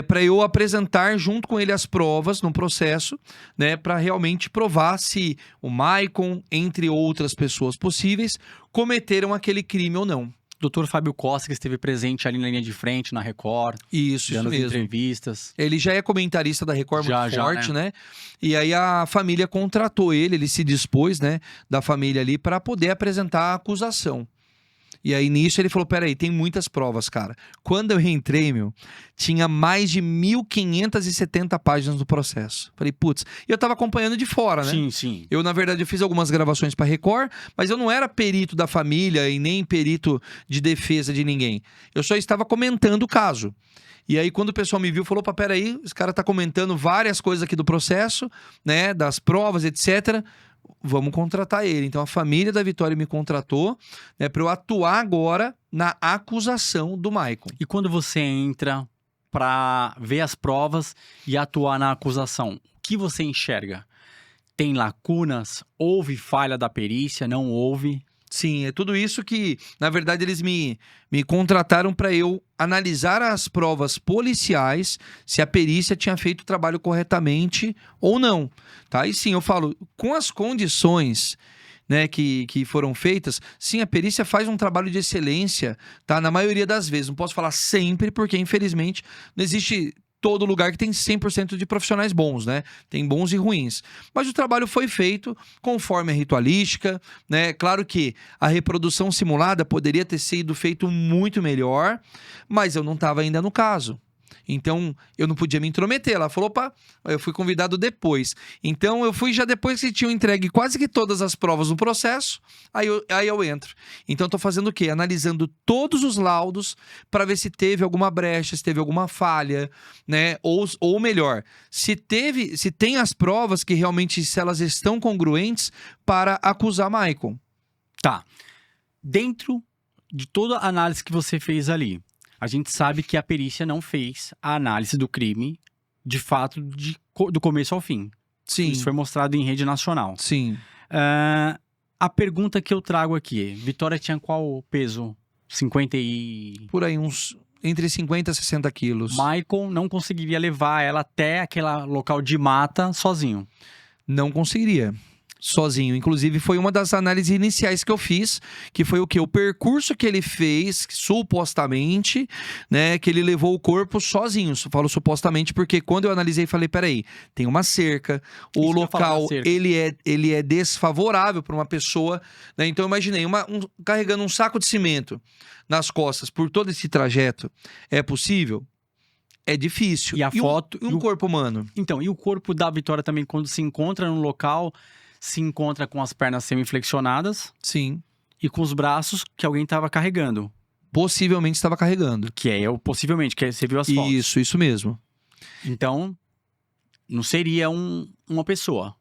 para eu apresentar junto com ele as provas no processo, né, para realmente provar se o Maicon, entre outras pessoas possíveis, cometeram aquele crime ou não. Dr. Fábio Costa, que esteve presente ali na linha de frente, na Record, Isso dando as mesmo. entrevistas. Ele já é comentarista da Record muito Já, forte, né? E aí a família contratou ele se dispôs, né, da família ali, para poder apresentar a acusação. E aí, nisso, ele falou, peraí, tem muitas provas, cara. Quando eu reentrei, tinha mais de 1.570 páginas do processo. Falei, putz. E eu tava acompanhando de fora, né? Sim, sim. Eu, na verdade, eu fiz algumas gravações pra Record, mas eu não era perito da família e nem perito de defesa de ninguém. Eu só estava comentando o caso. E aí, quando o pessoal me viu, falou, opa, peraí, esse cara tá comentando várias coisas aqui do processo, né, das provas, etc., vamos contratar ele. Então a família da Vitória me contratou, né, para eu atuar agora na acusação do Maicon. E quando você entra para ver as provas e atuar na acusação, o que você enxerga? Tem lacunas? Houve falha da perícia? Não houve? Sim, é tudo isso que, na verdade, eles me contrataram para eu analisar as provas policiais, se a perícia tinha feito o trabalho corretamente ou não, tá? E sim, eu falo, com as condições, né, que foram feitas, sim, a perícia faz um trabalho de excelência, tá? Na maioria das vezes, não posso falar sempre, porque infelizmente não existe todo lugar que tem 100% de profissionais bons, né? Tem bons e ruins. Mas o trabalho foi feito conforme a ritualística, né? Claro que a reprodução simulada poderia ter sido feito muito melhor, mas eu não estava ainda no caso. Então, eu não podia me intrometer. Ela falou, opa, eu fui convidado depois. Então, eu fui já depois que tinham entregue quase que todas as provas no processo, aí eu entro. Então, eu tô fazendo o quê? Analisando todos os laudos para ver se teve alguma brecha, se teve alguma falha, né? Ou melhor, se tem as provas que realmente, se elas estão congruentes para acusar Maicon. Tá. Dentro de toda a análise que você fez ali, a gente sabe que a perícia não fez a análise do crime, de fato, do começo ao fim. Sim. Isso foi mostrado em rede nacional. Sim. A pergunta que eu trago aqui, Vitória tinha qual peso? 50 e... Por aí, uns entre 50 e 60 quilos. Maicon não conseguiria levar ela até aquele local de mata sozinho. Não conseguiria. Sozinho. Inclusive, foi uma das análises iniciais que eu fiz, que foi o quê? O percurso que ele fez, supostamente, né? Que ele levou o corpo sozinho. Falo supostamente porque quando eu analisei, falei, peraí, tem uma cerca, o local, ele é desfavorável para uma pessoa, né? Então, eu imaginei, carregando um saco de cimento nas costas por todo esse trajeto, é possível? É difícil. E a foto... E um corpo humano? Então, e o corpo da Vitória também, quando se encontra no local... se encontra com as pernas semi-flexionadas. Sim. E com os braços que alguém estava carregando. Possivelmente estava carregando. Possivelmente, que você viu as fotos. Isso mesmo. Então, não seria uma pessoa.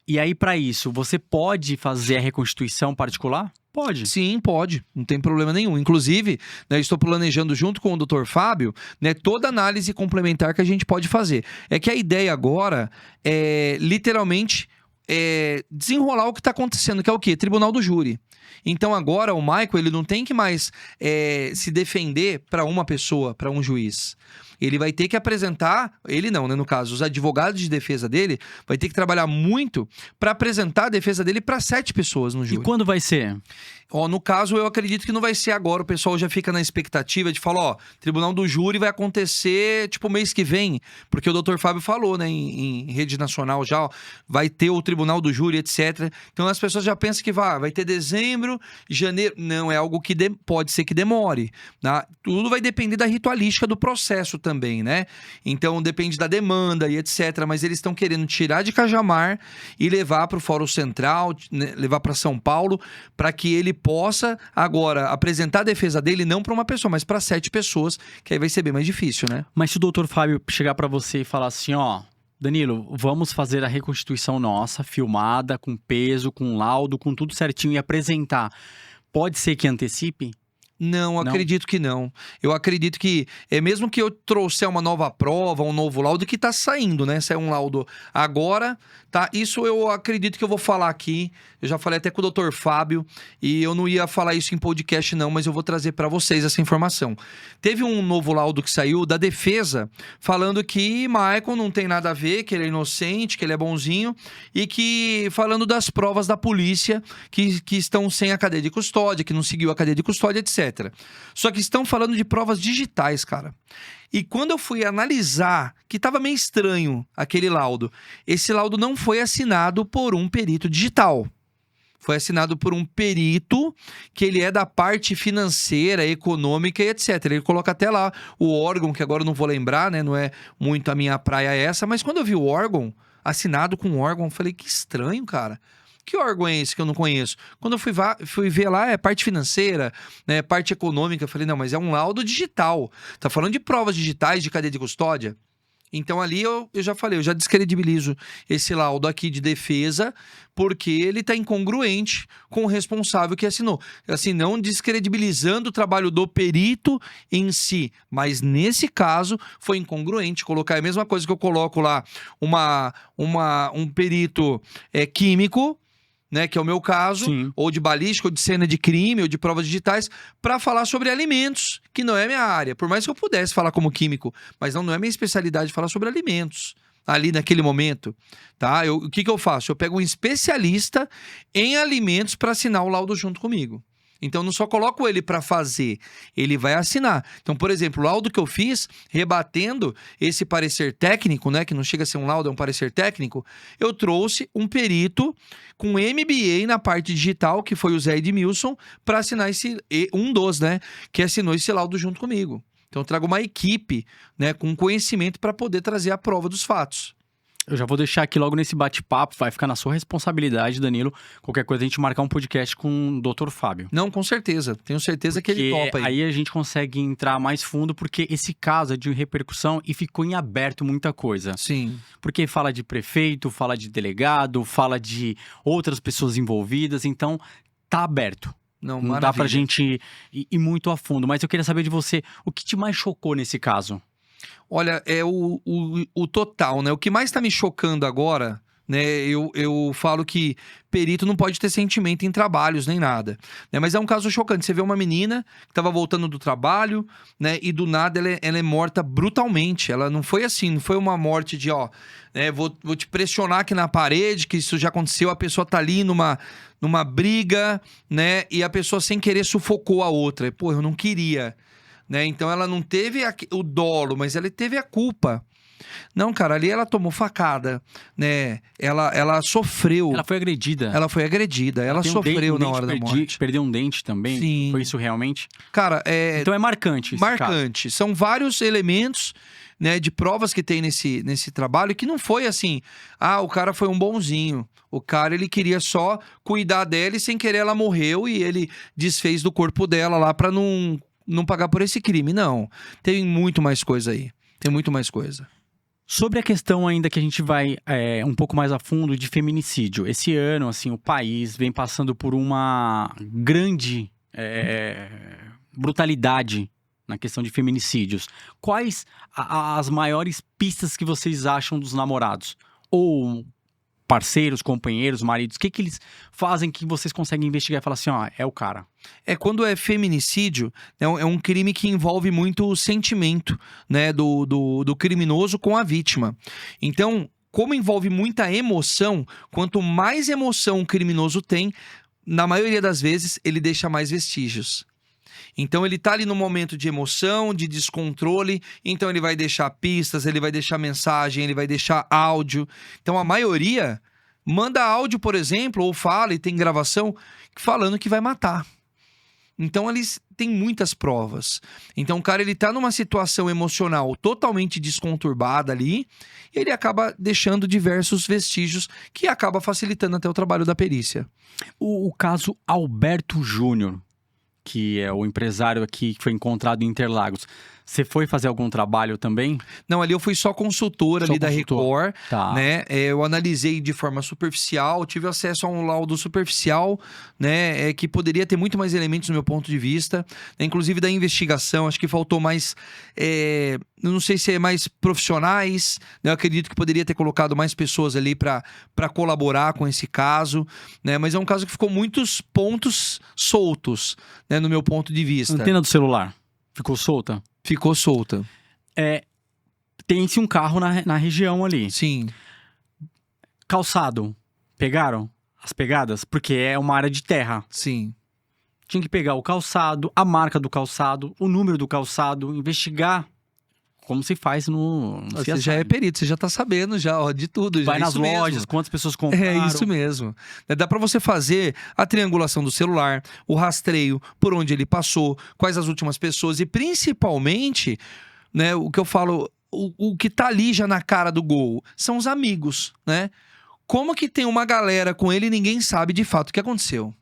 E aí, para isso, você pode fazer a reconstituição particular? Pode. Sim, pode, não tem problema nenhum. Inclusive, né, estou planejando junto com o Dr. Fábio, né, toda análise complementar que a gente pode fazer. É que a ideia agora é literalmente desenrolar o que está acontecendo, que é o quê? Tribunal do júri. Então agora o Michael ele não tem que mais se defender para uma pessoa, para um juiz. Ele vai ter que apresentar, ele não, né, no caso, os advogados de defesa dele vai ter que trabalhar muito para apresentar a defesa dele para 7 pessoas no E júri. quando vai ser? Ó, no caso, eu acredito que não vai ser agora. O pessoal já fica na expectativa de falar, ó, tribunal do júri vai acontecer, tipo, mês que vem. Porque o Dr. Fábio falou, né, em rede nacional já, ó, vai ter o tribunal do júri, etc. Então, as pessoas já pensam que vai ter dezembro, janeiro. Não, é algo que pode ser que demore. Tá? Tudo vai depender da ritualística do processo também, né? Então, depende da demanda e etc. Mas eles estão querendo tirar de Cajamar e levar para o Fórum Central, né, levar para São Paulo, para que ele possa agora apresentar a defesa dele não para uma pessoa, mas para 7 pessoas, que aí vai ser bem mais difícil, né? Mas se o doutor Fábio chegar para você e falar assim, ó, Danilo, vamos fazer a reconstituição nossa, filmada, com peso, com laudo, com tudo certinho e apresentar, pode ser que antecipe? Não, acredito que não. Eu acredito que, mesmo que eu trouxer uma nova prova, um novo laudo, que tá saindo, né? Se é um laudo agora, tá? Isso eu acredito que eu vou falar aqui. Eu já falei até com o Dr. Fábio, e eu não ia falar isso em podcast não, mas eu vou trazer para vocês essa informação. Teve um novo laudo que saiu da defesa, falando que Michael não tem nada a ver, que ele é inocente, que ele é bonzinho, e que falando das provas da polícia que estão sem a cadeia de custódia, que não seguiu a cadeia de custódia, etc. Só que estão falando de provas digitais, cara. E quando eu fui analisar, que estava meio estranho aquele laudo, esse laudo não foi assinado por um perito digital. Foi assinado por um perito que ele é da parte financeira, econômica e etc. Ele coloca até lá o órgão, que agora eu não vou lembrar, né? Não é muito a minha praia essa. Mas quando eu vi o órgão, assinado com o órgão, eu falei, que estranho, cara. Que órgão é esse que eu não conheço? Quando eu fui ver lá, é parte financeira, né, parte econômica. Eu falei, não, mas é um laudo digital. Tá falando de provas digitais de cadeia de custódia? Então ali eu já falei, eu já descredibilizo esse laudo aqui de defesa, porque ele está incongruente com o responsável que assinou. Assim, não descredibilizando o trabalho do perito em si, mas nesse caso foi incongruente. Colocar a mesma coisa que eu coloco lá, um perito químico, né, que é o meu caso, Sim. ou de balística, ou de cena de crime, ou de provas digitais, para falar sobre alimentos, que não é minha área. Por mais que eu pudesse falar como químico, mas não é minha especialidade falar sobre alimentos, ali naquele momento, tá? O que eu faço? Eu pego um especialista em alimentos para assinar o laudo junto comigo. Então, não só coloco ele para fazer, ele vai assinar. Então, por exemplo, o laudo que eu fiz, rebatendo esse parecer técnico, né, que não chega a ser um laudo, é um parecer técnico, eu trouxe um perito com MBA na parte digital, que foi o Zé Edmilson, para assinar né, que assinou esse laudo junto comigo. Então, eu trago uma equipe, né, com conhecimento para poder trazer a prova dos fatos. Eu já vou deixar aqui logo nesse bate-papo, vai ficar na sua responsabilidade, Danilo. Qualquer coisa a gente marcar um podcast com o Dr. Fábio. Não, com certeza. Tenho certeza que ele topa aí. Aí a gente consegue entrar mais fundo, porque esse caso é de repercussão e ficou em aberto muita coisa. Sim. Porque fala de prefeito, fala de delegado, fala de outras pessoas envolvidas, então tá aberto. Não dá pra gente ir muito a fundo. Mas eu queria saber de você, o que te mais chocou nesse caso? Olha, é o total, né? O que mais tá me chocando agora, né? Eu falo que perito não pode ter sentimento em trabalhos nem nada, né? Mas é um caso chocante. Você vê uma menina que tava voltando do trabalho, né? E do nada ela é morta brutalmente. Ela não foi assim, não foi uma morte de, ó, né? Vou te pressionar aqui na parede, que isso já aconteceu. A pessoa tá ali numa briga, né? E a pessoa sem querer sufocou a outra. Pô, eu não queria. Né? Então ela não teve o dolo, mas ela teve a culpa. Não, cara, ali ela tomou facada, né? Ela sofreu. Ela foi agredida. Ela sofreu na hora da morte. Perdeu um dente também? Sim. Foi isso realmente? Cara, então é marcante esse marcante. caso. São vários elementos, né, de provas que tem nesse trabalho, que não foi assim, o cara foi um bonzinho. O cara, ele queria só cuidar dela e sem querer ela morreu e ele desfez do corpo dela lá pra não pagar por esse crime. Não, tem muito mais coisa aí. Tem muito mais coisa. Sobre a questão ainda que a gente vai um pouco mais a fundo de feminicídio. Esse ano, assim, o país vem passando por uma grande brutalidade na questão de feminicídios. Quais as maiores pistas que vocês acham dos namorados? Ou parceiros, companheiros, maridos? O que eles fazem que vocês conseguem investigar e falar assim, ó, é o cara? Quando é feminicídio, é um crime que envolve muito o sentimento, né, do criminoso com a vítima. Então, como envolve muita emoção, quanto mais emoção o criminoso tem, na maioria das vezes, ele deixa mais vestígios. Então ele tá ali no momento de emoção, de descontrole, então ele vai deixar pistas, ele vai deixar mensagem, ele vai deixar áudio. Então a maioria manda áudio, por exemplo, ou fala e tem gravação falando que vai matar. Então eles têm muitas provas. Então o cara ele tá numa situação emocional totalmente desconturbada ali, e ele acaba deixando diversos vestígios que acaba facilitando até o trabalho da perícia. O caso Alberto Júnior, que é o empresário aqui que foi encontrado em Interlagos. Você foi fazer algum trabalho também? Não, ali eu fui só consultor ali da Record, tá, né? Eu analisei de forma superficial, tive acesso a um laudo superficial, né? Que poderia ter muito mais elementos no meu ponto de vista, né? Inclusive da investigação, acho que faltou mais, não sei se é mais profissionais, né? Eu acredito que poderia ter colocado mais pessoas ali para colaborar com esse caso, né? Mas é um caso que ficou muitos pontos soltos, né? No meu ponto de vista. Antena do celular ficou solta? Ficou solta. Tem-se um carro na região ali. Sim. Calçado, pegaram as pegadas? Porque é uma área de terra. Sim. Tinha que pegar o calçado, a marca do calçado, o número do calçado, investigar como se faz no Você já é perito, você já tá sabendo já, ó, de tudo. Vai já, nas isso lojas, mesmo. quantas pessoas compraram. É isso mesmo. Dá pra você fazer a triangulação do celular, o rastreio, por onde ele passou, quais as últimas pessoas e principalmente, né, o que eu falo, o que tá ali já na cara do gol, são os amigos, né? Como que tem uma galera com ele e ninguém sabe de fato o que aconteceu?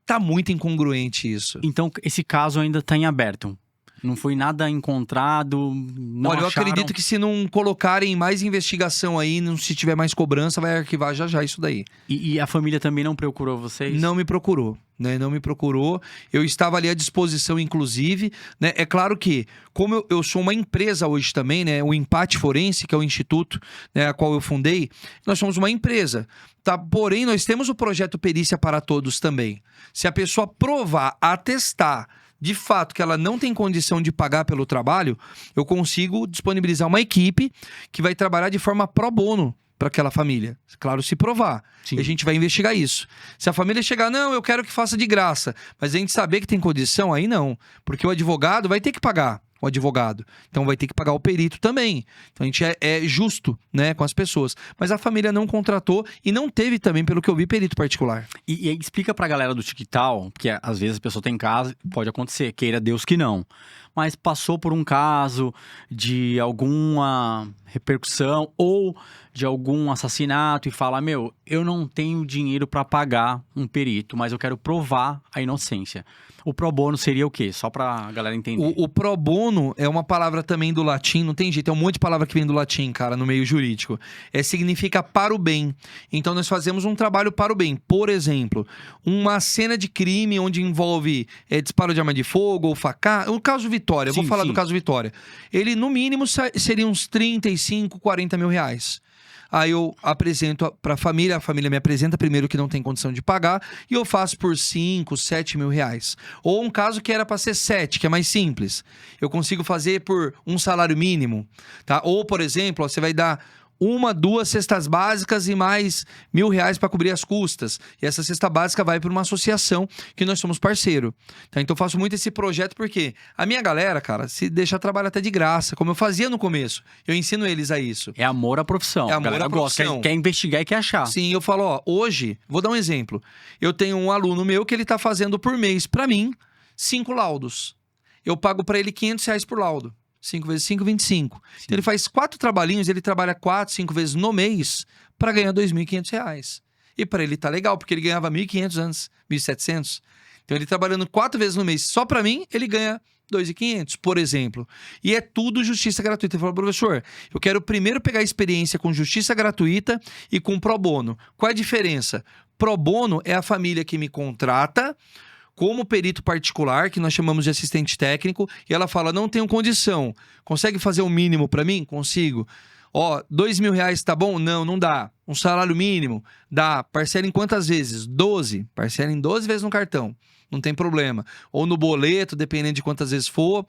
Tá muito incongruente isso. Então, esse caso ainda tá em aberto. Não foi nada encontrado, não Olha, eu acharam. acredito que se não colocarem mais investigação aí, se tiver mais cobrança, vai arquivar já isso daí. E a família também não procurou vocês? Não me procurou, né? Não me procurou. Eu estava ali à disposição, inclusive, né? É claro que, como eu sou uma empresa hoje também, né? O Empate Forense, que é o instituto, né, a qual eu fundei, nós somos uma empresa, tá? Porém, nós temos o projeto Perícia para Todos também. Se a pessoa provar, atestar de fato que ela não tem condição de pagar pelo trabalho, eu consigo disponibilizar uma equipe que vai trabalhar de forma pro bono para aquela família. Claro, se provar. Sim. E a gente vai investigar isso. Se a família chegar, não, eu quero que faça de graça, mas a gente saber que tem condição, aí não. Porque o advogado vai ter que pagar o advogado. Então vai ter que pagar o perito também. Então a gente é justo, né, com as pessoas. Mas a família não contratou e não teve também, pelo que eu vi, perito particular. E explica pra galera do TikTok, porque às vezes a pessoa tem casa, pode acontecer, queira Deus que não. Mas passou por um caso de alguma repercussão ou de algum assassinato e fala, meu, eu não tenho dinheiro pra pagar um perito, mas eu quero provar a inocência. O pro bono seria o quê? Só pra galera entender. O pro bono é uma palavra também do latim, não tem jeito, é um monte de palavra que vem do latim, cara, no meio jurídico. Significa para o bem. Então nós fazemos um trabalho para o bem. Por exemplo, uma cena de crime onde envolve disparo de arma de fogo ou facada. O caso Vitória, eu vou falar do caso Vitória. Ele, no mínimo, seria uns 35, 40 mil reais. Aí eu apresento para a família me apresenta primeiro que não tem condição de pagar e eu faço por 5, 7 mil reais. Ou um caso que era para ser 7, que é mais simples. Eu consigo fazer por um salário mínimo, tá? Ou, por exemplo, ó, você vai dar 1, 2 cestas básicas e mais R$1.000 para cobrir as custas. E essa cesta básica vai para uma associação que nós somos parceiro. Tá? Então eu faço muito esse projeto porque a minha galera, cara, se deixar trabalhar até de graça, como eu fazia no começo. Eu ensino eles a isso. É amor à profissão. É amor à profissão. Quer investigar e quer achar. Sim, eu falo, ó, hoje, vou dar um exemplo. Eu tenho um aluno meu que ele tá fazendo por mês, para mim, 5 laudos. Eu pago para ele R$500 por laudo. 5 vezes 5, 25. Então ele faz 4 trabalhinhos, ele trabalha 4, 5 vezes no mês para ganhar R$2.500. E para ele tá legal, porque ele ganhava 1.500 antes, 1.700. Então, ele trabalhando 4 vezes no mês só pra mim, ele ganha 2.500, por exemplo. E é tudo justiça gratuita. Ele falou, professor, eu quero primeiro pegar a experiência com justiça gratuita e com pro bono. Qual é a diferença? Pro bono é a família que me contrata como perito particular, que nós chamamos de assistente técnico, e ela fala, não tenho condição, consegue fazer o mínimo para mim? Consigo. Ó, R$2.000 tá bom? Não, não dá. Um salário mínimo? Dá. Parcela em quantas vezes? 12. Parcela em 12 vezes no cartão. Não tem problema. Ou no boleto, dependendo de quantas vezes for.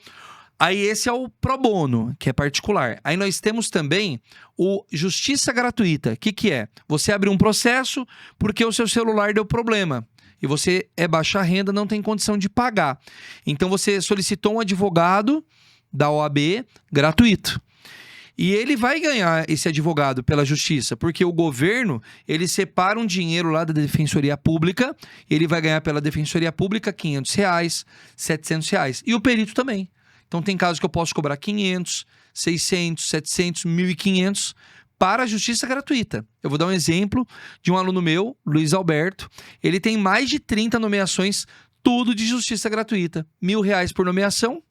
Aí esse é o pro bono, que é particular. Aí nós temos também o justiça gratuita. O que é? Você abre um processo porque o seu celular deu problema. E você é baixa renda, não tem condição de pagar. Então você solicitou um advogado da OAB gratuito. E ele vai ganhar esse advogado pela justiça, porque o governo, ele separa um dinheiro lá da Defensoria Pública, ele vai ganhar pela Defensoria Pública R$500, R$700. E o perito também. Então tem casos que eu posso cobrar 500, 600, 700, 1.500 para a justiça gratuita. Eu vou dar um exemplo de um aluno meu, Luiz Alberto. Ele tem mais de 30 nomeações, tudo de justiça gratuita. R$1.000 por nomeação,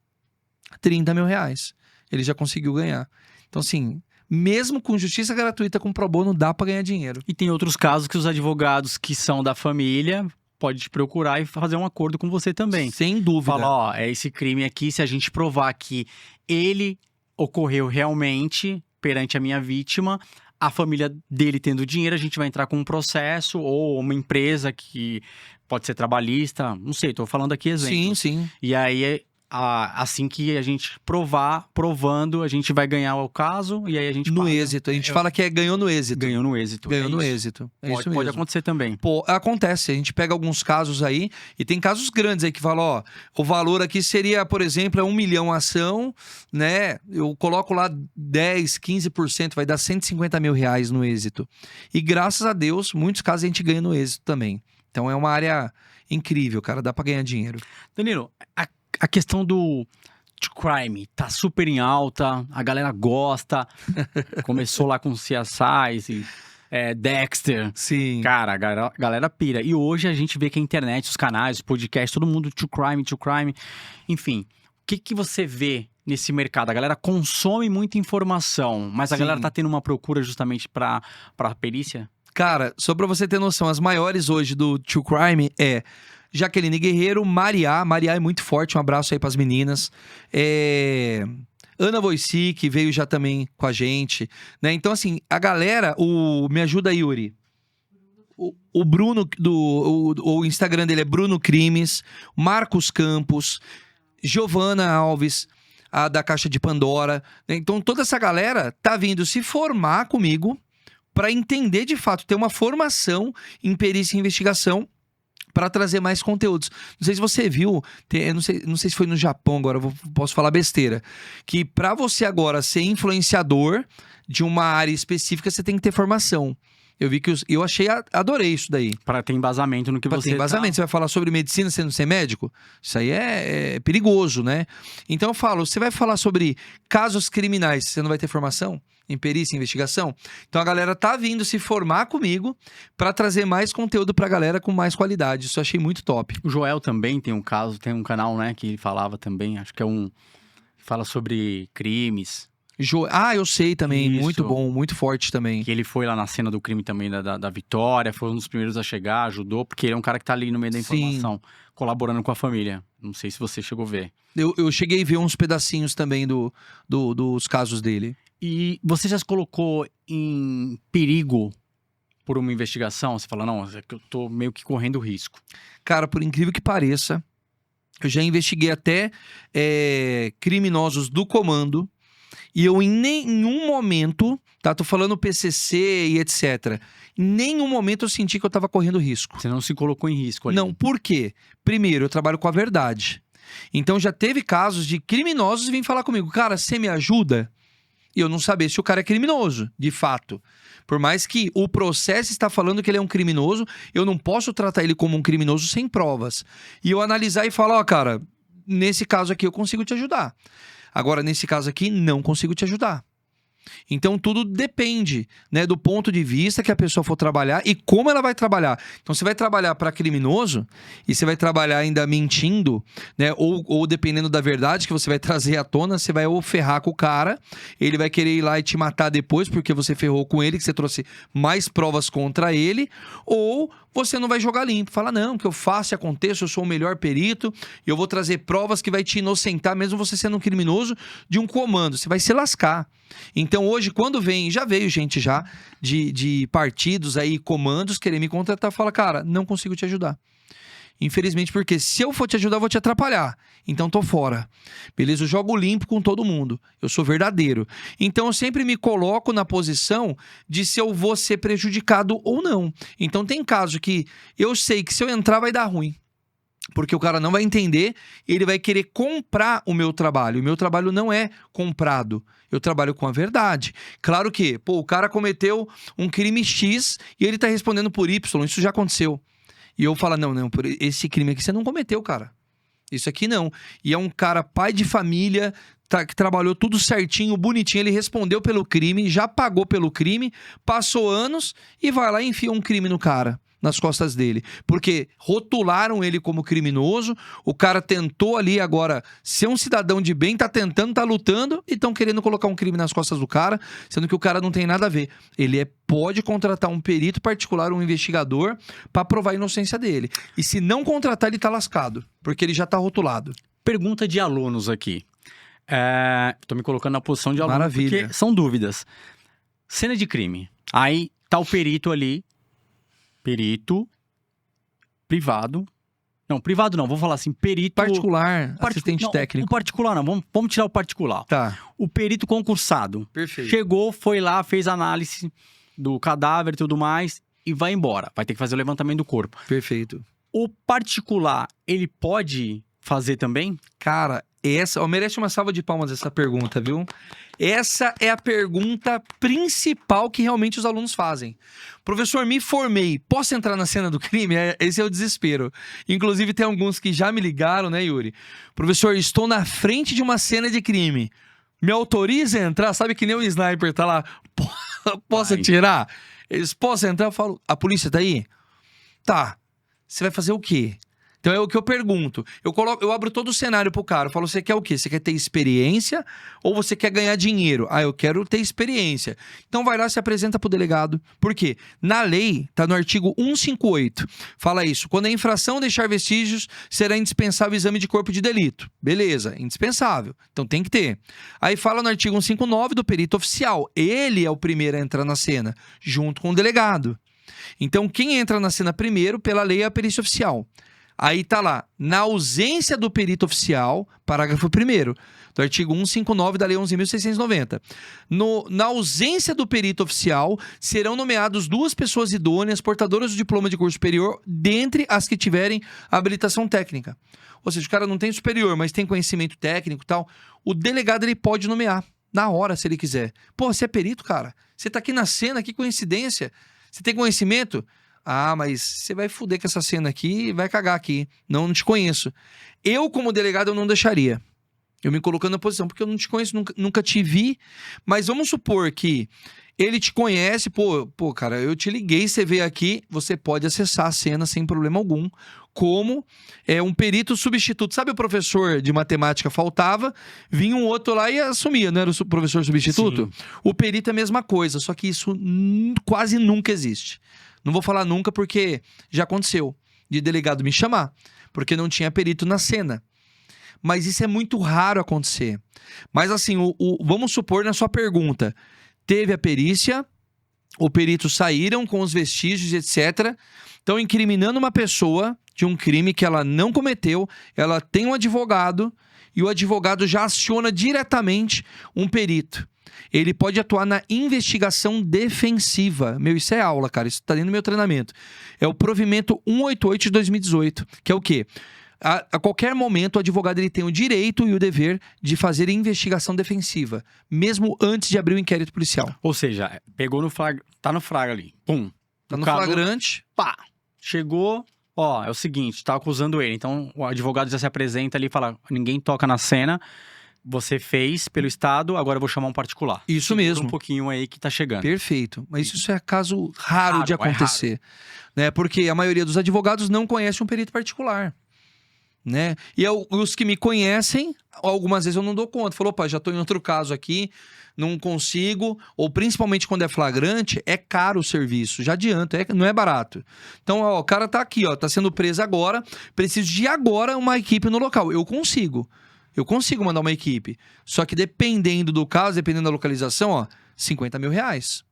R$30.000. Ele já conseguiu ganhar. Então, assim, mesmo com justiça gratuita, com pro bono, dá para ganhar dinheiro. E tem outros casos que os advogados que são da família podem te procurar e fazer um acordo com você também. Sem dúvida. Fala, ó, é esse crime aqui, se a gente provar que ele ocorreu realmente perante a minha vítima, a família dele tendo dinheiro, a gente vai entrar com um processo ou uma empresa que pode ser trabalhista, não sei, tô falando aqui exemplos. Sim. E aí, assim que a gente provando, a gente vai ganhar o caso e aí a gente no paga. êxito. A gente fala que ganhou no êxito. Ganhou no êxito. Ganhou é no isso. êxito. É isso Pode mesmo. acontecer também. Pô, acontece. A gente pega alguns casos aí e tem casos grandes aí que falam, ó, o valor aqui seria, por exemplo, é 1 milhão a ação, né? Eu coloco lá 10, 15%, vai dar R$150.000 no êxito. E graças a Deus, muitos casos a gente ganha no êxito também. Então é uma área incrível, cara. Dá pra ganhar dinheiro. Danilo, a questão do true crime tá super em alta, a galera gosta. Começou lá com CSI, Dexter. Sim. Cara, a galera pira. E hoje a gente vê que a internet, os canais, os podcasts, todo mundo true crime. Enfim, o que você vê nesse mercado? A galera consome muita informação, mas a Sim. galera tá tendo uma procura justamente pra perícia? Cara, só pra você ter noção, as maiores hoje do True Crime é Jaqueline Guerreiro, Mariá é muito forte, um abraço aí pras meninas. Ana Voici, que veio já também com a gente, né? Então, assim, a galera, me ajuda aí, Yuri. O Bruno, o Instagram dele é Bruno Crimes, Marcos Campos, Giovana Alves, a da Caixa de Pandora, né? Então, toda essa galera tá vindo se formar comigo para entender de fato, ter uma formação em perícia e investigação para trazer mais conteúdos. Não sei se você viu, eu não sei se foi no Japão agora, posso falar besteira, que para você agora ser influenciador de uma área específica, você tem que ter formação. Eu vi que eu adorei isso daí. Para ter embasamento no que Pra você ter embasamento. Você vai falar sobre medicina sendo ser médico? Isso aí é perigoso, né? Então eu falo, você vai falar sobre casos criminais, você não vai ter formação em perícia e investigação? Então a galera tá vindo se formar comigo para trazer mais conteúdo pra galera com mais qualidade. Isso eu achei muito top. O Joel também tem um canal, né, que ele falava também, acho que fala sobre crimes. Eu sei também, Isso. muito bom, muito forte também. Que ele foi lá na cena do crime também da Vitória, foi um dos primeiros a chegar, ajudou, porque ele é um cara que tá ali no meio da informação, colaborando com a família. Não sei se você chegou a ver. Eu cheguei a ver uns pedacinhos também dos casos dele. E você já se colocou em perigo por uma investigação? Você fala, não, é que eu tô meio que correndo risco. Cara, por incrível que pareça, eu já investiguei até criminosos do comando. E eu em nenhum momento, tá? Tô falando PCC e etc. Em nenhum momento eu senti que eu tava correndo risco. Você não se colocou em risco ali? Não, por quê? Primeiro, eu trabalho com a verdade. Então já teve casos de criminosos virem falar comigo. Cara, você me ajuda? E eu não saber se o cara é criminoso, de fato. Por mais que o processo está falando que ele é um criminoso, eu não posso tratar ele como um criminoso sem provas. E eu analisar e falar, cara, nesse caso aqui eu consigo te ajudar. Agora, nesse caso aqui, não consigo te ajudar. Então, tudo depende, né, do ponto de vista que a pessoa for trabalhar e como ela vai trabalhar. Então, você vai trabalhar para criminoso e você vai trabalhar ainda mentindo, né, ou dependendo da verdade que você vai trazer à tona, você vai ou ferrar com o cara, ele vai querer ir lá e te matar depois porque você ferrou com ele, que você trouxe mais provas contra ele, ou você não vai jogar limpo. Fala, não, que eu faço e aconteça, eu sou o melhor perito, e eu vou trazer provas que vai te inocentar, mesmo você sendo um criminoso, de um comando. Você vai se lascar. Então hoje, quando já veio gente já de partidos aí, comandos, querer me contratar, fala, cara, não consigo te ajudar. Infelizmente, porque se eu for te ajudar, eu vou te atrapalhar. Então, tô fora. Beleza? Eu jogo limpo com todo mundo. Eu sou verdadeiro. Então, eu sempre me coloco na posição de se eu vou ser prejudicado ou não. Então, tem caso que eu sei que se eu entrar vai dar ruim. Porque o cara não vai entender, ele vai querer comprar o meu trabalho. O meu trabalho não é comprado. Eu trabalho com a verdade. Claro que, o cara cometeu um crime X e ele tá respondendo por Y. Isso já aconteceu. E eu falo, não, por esse crime aqui você não cometeu, cara. Isso aqui não. E é um cara, pai de família, que trabalhou tudo certinho, bonitinho. Ele respondeu pelo crime, já pagou pelo crime, passou anos e vai lá e enfia um crime no cara, nas costas dele. Porque rotularam ele como criminoso, o cara tentou ali agora ser um cidadão de bem, tá tentando, tá lutando e estão querendo colocar um crime nas costas do cara, sendo que o cara não tem nada a ver. Ele pode contratar um perito particular, um investigador, pra provar a inocência dele. E se não contratar, ele tá lascado, porque ele já tá rotulado. Pergunta de alunos aqui. Tô me colocando na posição de aluno, Maravilha. porque são dúvidas. Cena de crime. Aí tá o perito ali. Perito privado. Não, privado não. Vou falar assim, perito... Particular, assistente não, técnico. O particular não. Vamos tirar o particular. Tá. O perito concursado. Perfeito. Chegou, foi lá, fez análise do cadáver e tudo mais e vai embora. Vai ter que fazer o levantamento do corpo. Perfeito. O particular, ele pode fazer também? Cara, merece uma salva de palmas essa pergunta, viu? Essa é a pergunta principal que realmente os alunos fazem. Professor, me formei, posso entrar na cena do crime? Esse é o desespero. Inclusive, tem alguns que já me ligaram, né, Yuri? Professor, estou na frente de uma cena de crime. Me autoriza a entrar? Sabe que nem o sniper tá lá. Posso atirar? Eles possam entrar? Eu falo, a polícia tá aí? Tá. Você vai fazer o quê? Então é o que eu pergunto. Eu abro todo o cenário pro cara. Eu falo, você quer o quê? Você quer ter experiência ou você quer ganhar dinheiro? Eu quero ter experiência. Então vai lá e se apresenta pro delegado. Por quê? Na lei, tá no artigo 158. Fala isso. Quando a infração deixar vestígios, será indispensável o exame de corpo de delito. Beleza, indispensável. Então tem que ter. Aí fala no artigo 159 do perito oficial. Ele é o primeiro a entrar na cena, junto com o delegado. Então quem entra na cena primeiro, pela lei, é a perícia oficial. Aí tá lá, na ausência do perito oficial, parágrafo 1º, do artigo 159 da lei 11.690. Na ausência do perito oficial, serão nomeados 2 pessoas idôneas, portadoras do diploma de curso superior, dentre as que tiverem habilitação técnica. Ou seja, o cara não tem superior, mas tem conhecimento técnico e tal. O delegado, ele pode nomear, na hora, se ele quiser. Pô, você é perito, cara? Você tá aqui na cena, que coincidência. Você tem conhecimento? Mas você vai fuder com essa cena aqui e vai cagar aqui. Não te conheço. Eu, como delegado, eu não deixaria. Eu me colocando na posição, porque eu não te conheço, nunca te vi. Mas vamos supor que ele te conhece, cara, eu te liguei, você veio aqui, você pode acessar a cena sem problema algum. Como um perito substituto. Sabe o professor de matemática faltava, vinha um outro lá e assumia, não era o professor substituto? Sim. O perito é a mesma coisa, só que isso quase nunca existe. Não vou falar nunca porque já aconteceu de delegado me chamar, porque não tinha perito na cena. Mas isso é muito raro acontecer. Mas assim, vamos supor na sua pergunta, teve a perícia, o perito saíram com os vestígios, etc. Estão incriminando uma pessoa de um crime que ela não cometeu, ela tem um advogado e o advogado já aciona diretamente um perito. Ele pode atuar na investigação defensiva. Isso é aula, cara. Isso tá dentro do meu treinamento. É o provimento 188 de 2018. Que é o quê? A qualquer momento, o advogado ele tem o direito e o dever de fazer investigação defensiva. Mesmo antes de abrir o inquérito policial. Ou seja, pegou no flag... Tá no flagra ali. Pum. Tá no flagrante. Pá. Chegou... é o seguinte, tá acusando ele. Então, o advogado já se apresenta ali e fala, ninguém toca na cena. você fez pelo Estado, agora eu vou chamar um particular. Isso Segura mesmo. um pouquinho aí que tá chegando. Perfeito. Mas isso é caso raro de Raro, é acontecer. Né? Porque a maioria dos advogados não conhece um perito particular. Né? E os que me conhecem, algumas vezes eu não dou conta. Falou, opa, já tô em outro caso aqui, não consigo. Ou principalmente quando é flagrante, é caro o serviço. Já adianta, não é barato. Então, ó, o cara tá aqui, ó, tá sendo preso agora. Preciso de agora uma equipe no local. Eu consigo mandar uma equipe. Só que dependendo do caso, dependendo da localização, ó, 50 mil reais.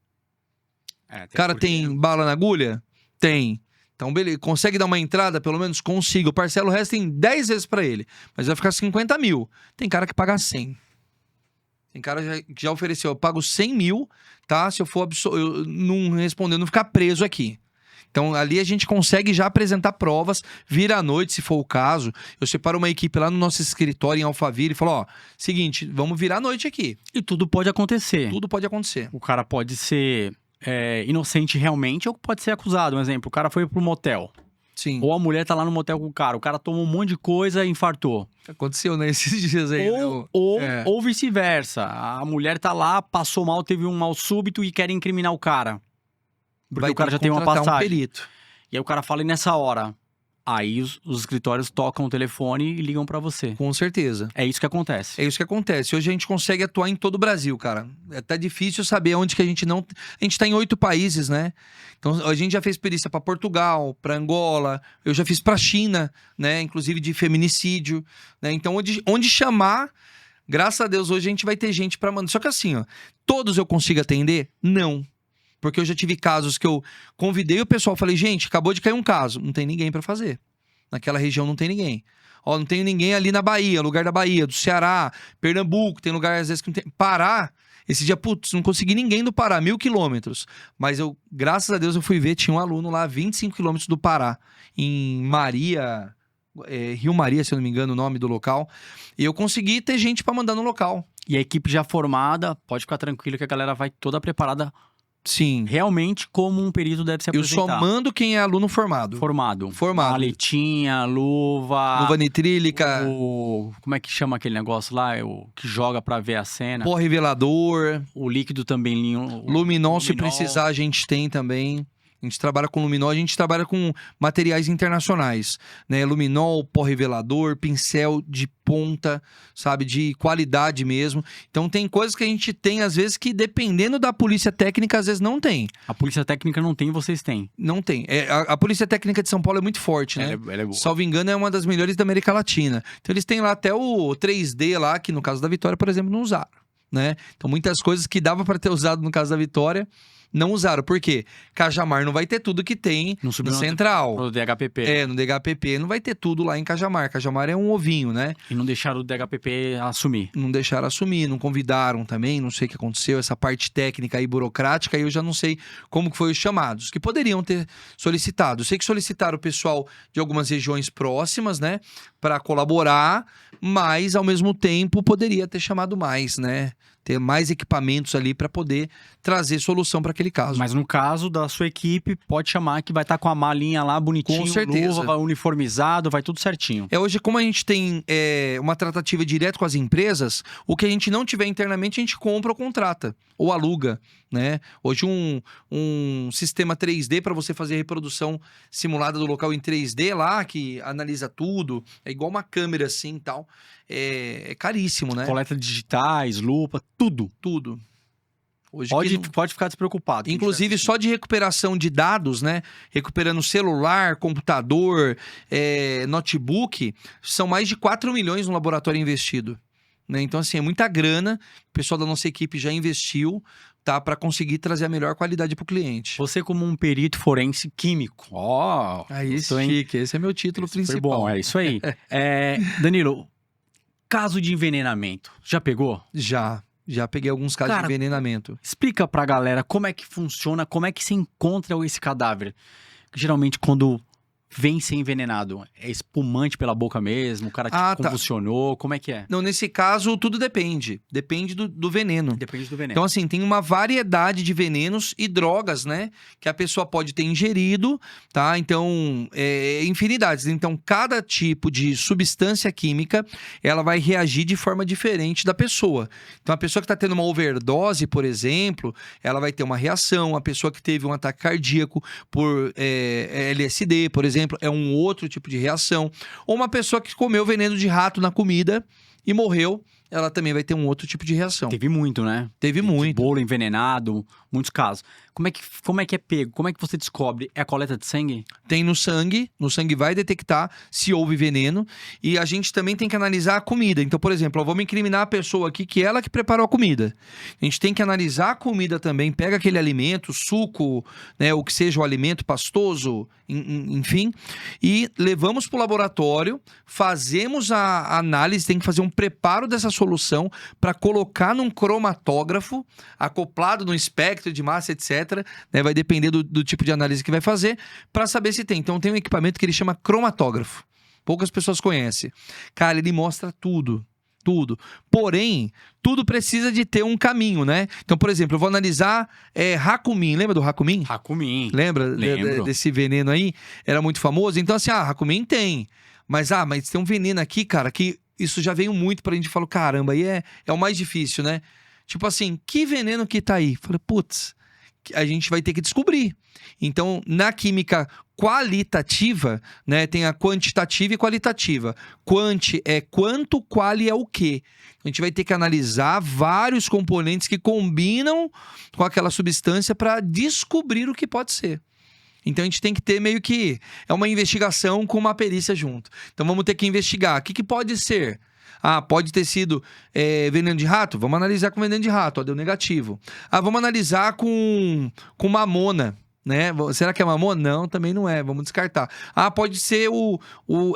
Cara, tem bala na agulha? Tem. Então, beleza, consegue dar uma entrada? Pelo menos consigo. Eu parcelo o resto em 10 vezes pra ele. Mas vai ficar 50 mil. Tem cara que paga 100. Tem cara que já ofereceu, eu pago 100 mil, tá? Se eu for eu não responder, eu não ficar preso aqui. Então, ali a gente consegue já apresentar provas, vira à noite, se for o caso. Eu separo uma equipe lá no nosso escritório em Alphaville e falo, ó, seguinte, vamos virar à noite aqui. E tudo pode acontecer. Tudo pode acontecer. O cara pode ser inocente realmente ou pode ser acusado. Um exemplo, o cara foi pro motel. Sim. Ou a mulher tá lá no motel com o cara tomou um monte de coisa e infartou. Aconteceu, né, esses dias aí. Ou vice-versa. A mulher tá lá, passou mal, teve um mal súbito e quer incriminar o cara. Porque o cara já tem uma passagem. Um perito. E aí o cara fala, e nessa hora? Aí os escritórios tocam o telefone e ligam pra você. Com certeza. É isso que acontece. É isso que acontece. Hoje a gente consegue atuar em todo o Brasil, cara. É até difícil saber onde que a gente não... A gente tá em 8 países, né? Então a gente já fez perícia pra Portugal, pra Angola. Eu já fiz pra China, né? Inclusive de feminicídio, né? Então onde chamar... Graças a Deus hoje a gente vai ter gente pra mandar. Só que assim, ó. Todos eu consigo atender? Não. Porque eu já tive casos que eu convidei o pessoal, falei, gente, acabou de cair um caso. Não tem ninguém pra fazer. Naquela região não tem ninguém. Ó, não tem ninguém ali na Bahia, lugar da Bahia, do Ceará, Pernambuco, tem lugar às vezes que não tem. Pará, esse dia, putz, não consegui ninguém do Pará, 1.000 quilômetros. Mas eu, graças a Deus, eu fui ver, tinha um aluno lá, 25 quilômetros do Pará, em Maria, Rio Maria, se eu não me engano o nome do local. E eu consegui ter gente pra mandar no local. E a equipe já formada, pode ficar tranquilo que a galera vai toda preparada. Sim. Realmente como um perito deve se apresentar. Eu só mando quem é aluno formado. Formado. Formado. Maletinha, luva... Luva nitrílica. Como é que chama aquele negócio lá? O que joga pra ver a cena. Pó revelador. O líquido também. Luminol, se precisar, a gente tem também. A gente trabalha com luminol, a gente trabalha com materiais internacionais, né? Luminol, pó revelador, pincel de ponta, sabe? De qualidade mesmo. Então tem coisas que a gente tem, às vezes, que dependendo da polícia técnica, às vezes não tem. A polícia técnica não tem, vocês têm. Não tem. A polícia técnica de São Paulo é muito forte, né? Ela é boa. Salvo engano, é uma das melhores da América Latina. Então eles têm lá até o 3D lá, que no caso da Vitória, por exemplo, não usaram, né? Então muitas coisas que dava para ter usado no caso da Vitória... Não usaram. Por quê? Cajamar não vai ter tudo que tem no Central. No DHPP. No DHPP não vai ter tudo lá em Cajamar. Cajamar é um ovinho, né? E não deixaram o DHPP assumir. Não deixaram assumir, não convidaram também, não sei o que aconteceu, essa parte técnica e burocrática, eu já não sei como que foi os chamados, que poderiam ter solicitado. Eu sei que solicitaram o pessoal de algumas regiões próximas, né? Para colaborar, mas ao mesmo tempo poderia ter chamado mais, né? Ter mais equipamentos ali para poder trazer solução para aquele caso. Mas no caso da sua equipe, pode chamar que vai estar com a malinha lá bonitinho, com certeza. Luva, vai uniformizado, vai tudo certinho. Hoje, como a gente tem uma tratativa direto com as empresas, o que a gente não tiver internamente, a gente compra ou contrata, ou aluga, né? Hoje um sistema 3D para você fazer a reprodução simulada do local em 3D lá, que analisa tudo, é igual uma câmera assim e tal, é caríssimo, né? Coleta digitais, lupa, tudo. Tudo. Hoje pode ficar despreocupado. Inclusive, só de recuperação de dados, né? Recuperando celular, computador, notebook, são mais de 4 milhões no laboratório investido. Né? Então, assim, é muita grana. O pessoal da nossa equipe já investiu, tá? Para conseguir trazer a melhor qualidade para o cliente. Você como um perito forense químico. Aí, chique. Esse é meu título principal. Foi bom, é isso aí. Danilo, caso de envenenamento, já pegou? Já peguei alguns casos de envenenamento. Explica pra galera como é que funciona, como é que se encontra esse cadáver. Geralmente, quando vem ser envenenado? É espumante pela boca mesmo? O cara convulsionou? Como é que é? Não, nesse caso, tudo depende. Depende do veneno. Depende do veneno. Então, assim, tem uma variedade de venenos e drogas, né? Que a pessoa pode ter ingerido, tá? Então, infinidades. Então, cada tipo de substância química, ela vai reagir de forma diferente da pessoa. Então, a pessoa que está tendo uma overdose, por exemplo, ela vai ter uma reação. A pessoa que teve um ataque cardíaco por LSD, por exemplo, é um outro tipo de reação. Ou uma pessoa que comeu veneno de rato na comida e morreu, ela também vai ter um outro tipo de reação. Teve muito, né? Teve muito. Bolo envenenado, muitos casos. Como é que é pego? Como é que você descobre? É a coleta de sangue? Tem no sangue vai detectar se houve veneno. E a gente também tem que analisar a comida. Então, por exemplo, vamos incriminar a pessoa aqui que ela que preparou a comida. A gente tem que analisar a comida também, pega aquele alimento, suco, né, o que seja o alimento pastoso, enfim, e levamos para o laboratório, fazemos a análise, tem que fazer um preparo dessa solução para colocar num cromatógrafo, acoplado no espectro de massa, etc. Né, vai depender do tipo de análise que vai fazer, para saber se tem. Então tem um equipamento que ele chama cromatógrafo. Poucas pessoas conhecem. Cara, ele mostra tudo. Tudo. Porém, tudo precisa de ter um caminho, né? Então, por exemplo, eu vou analisar Racumin. Lembra do Racumin? Racumin. Lembra Lembro. desse veneno aí? Era muito famoso. Então, assim, Racumin tem. Mas tem um veneno aqui, cara, que isso já veio muito pra gente. Falou, caramba, aí é o mais difícil, né? Tipo assim, que veneno que tá aí? Falei, putz, a gente vai ter que descobrir. Então, na química qualitativa, né, tem a quantitativa e qualitativa. Quanti é quanto, quali é o quê. A gente vai ter que analisar vários componentes que combinam com aquela substância para descobrir o que pode ser. Então, a gente tem que ter meio que... É uma investigação com uma perícia junto. Então, vamos ter que investigar. O que pode ser? Pode ter sido veneno de rato? Vamos analisar com veneno de rato. Deu negativo. Vamos analisar com mamona. Né? Será que é mamona? Não, também não é. Vamos descartar. Pode ser o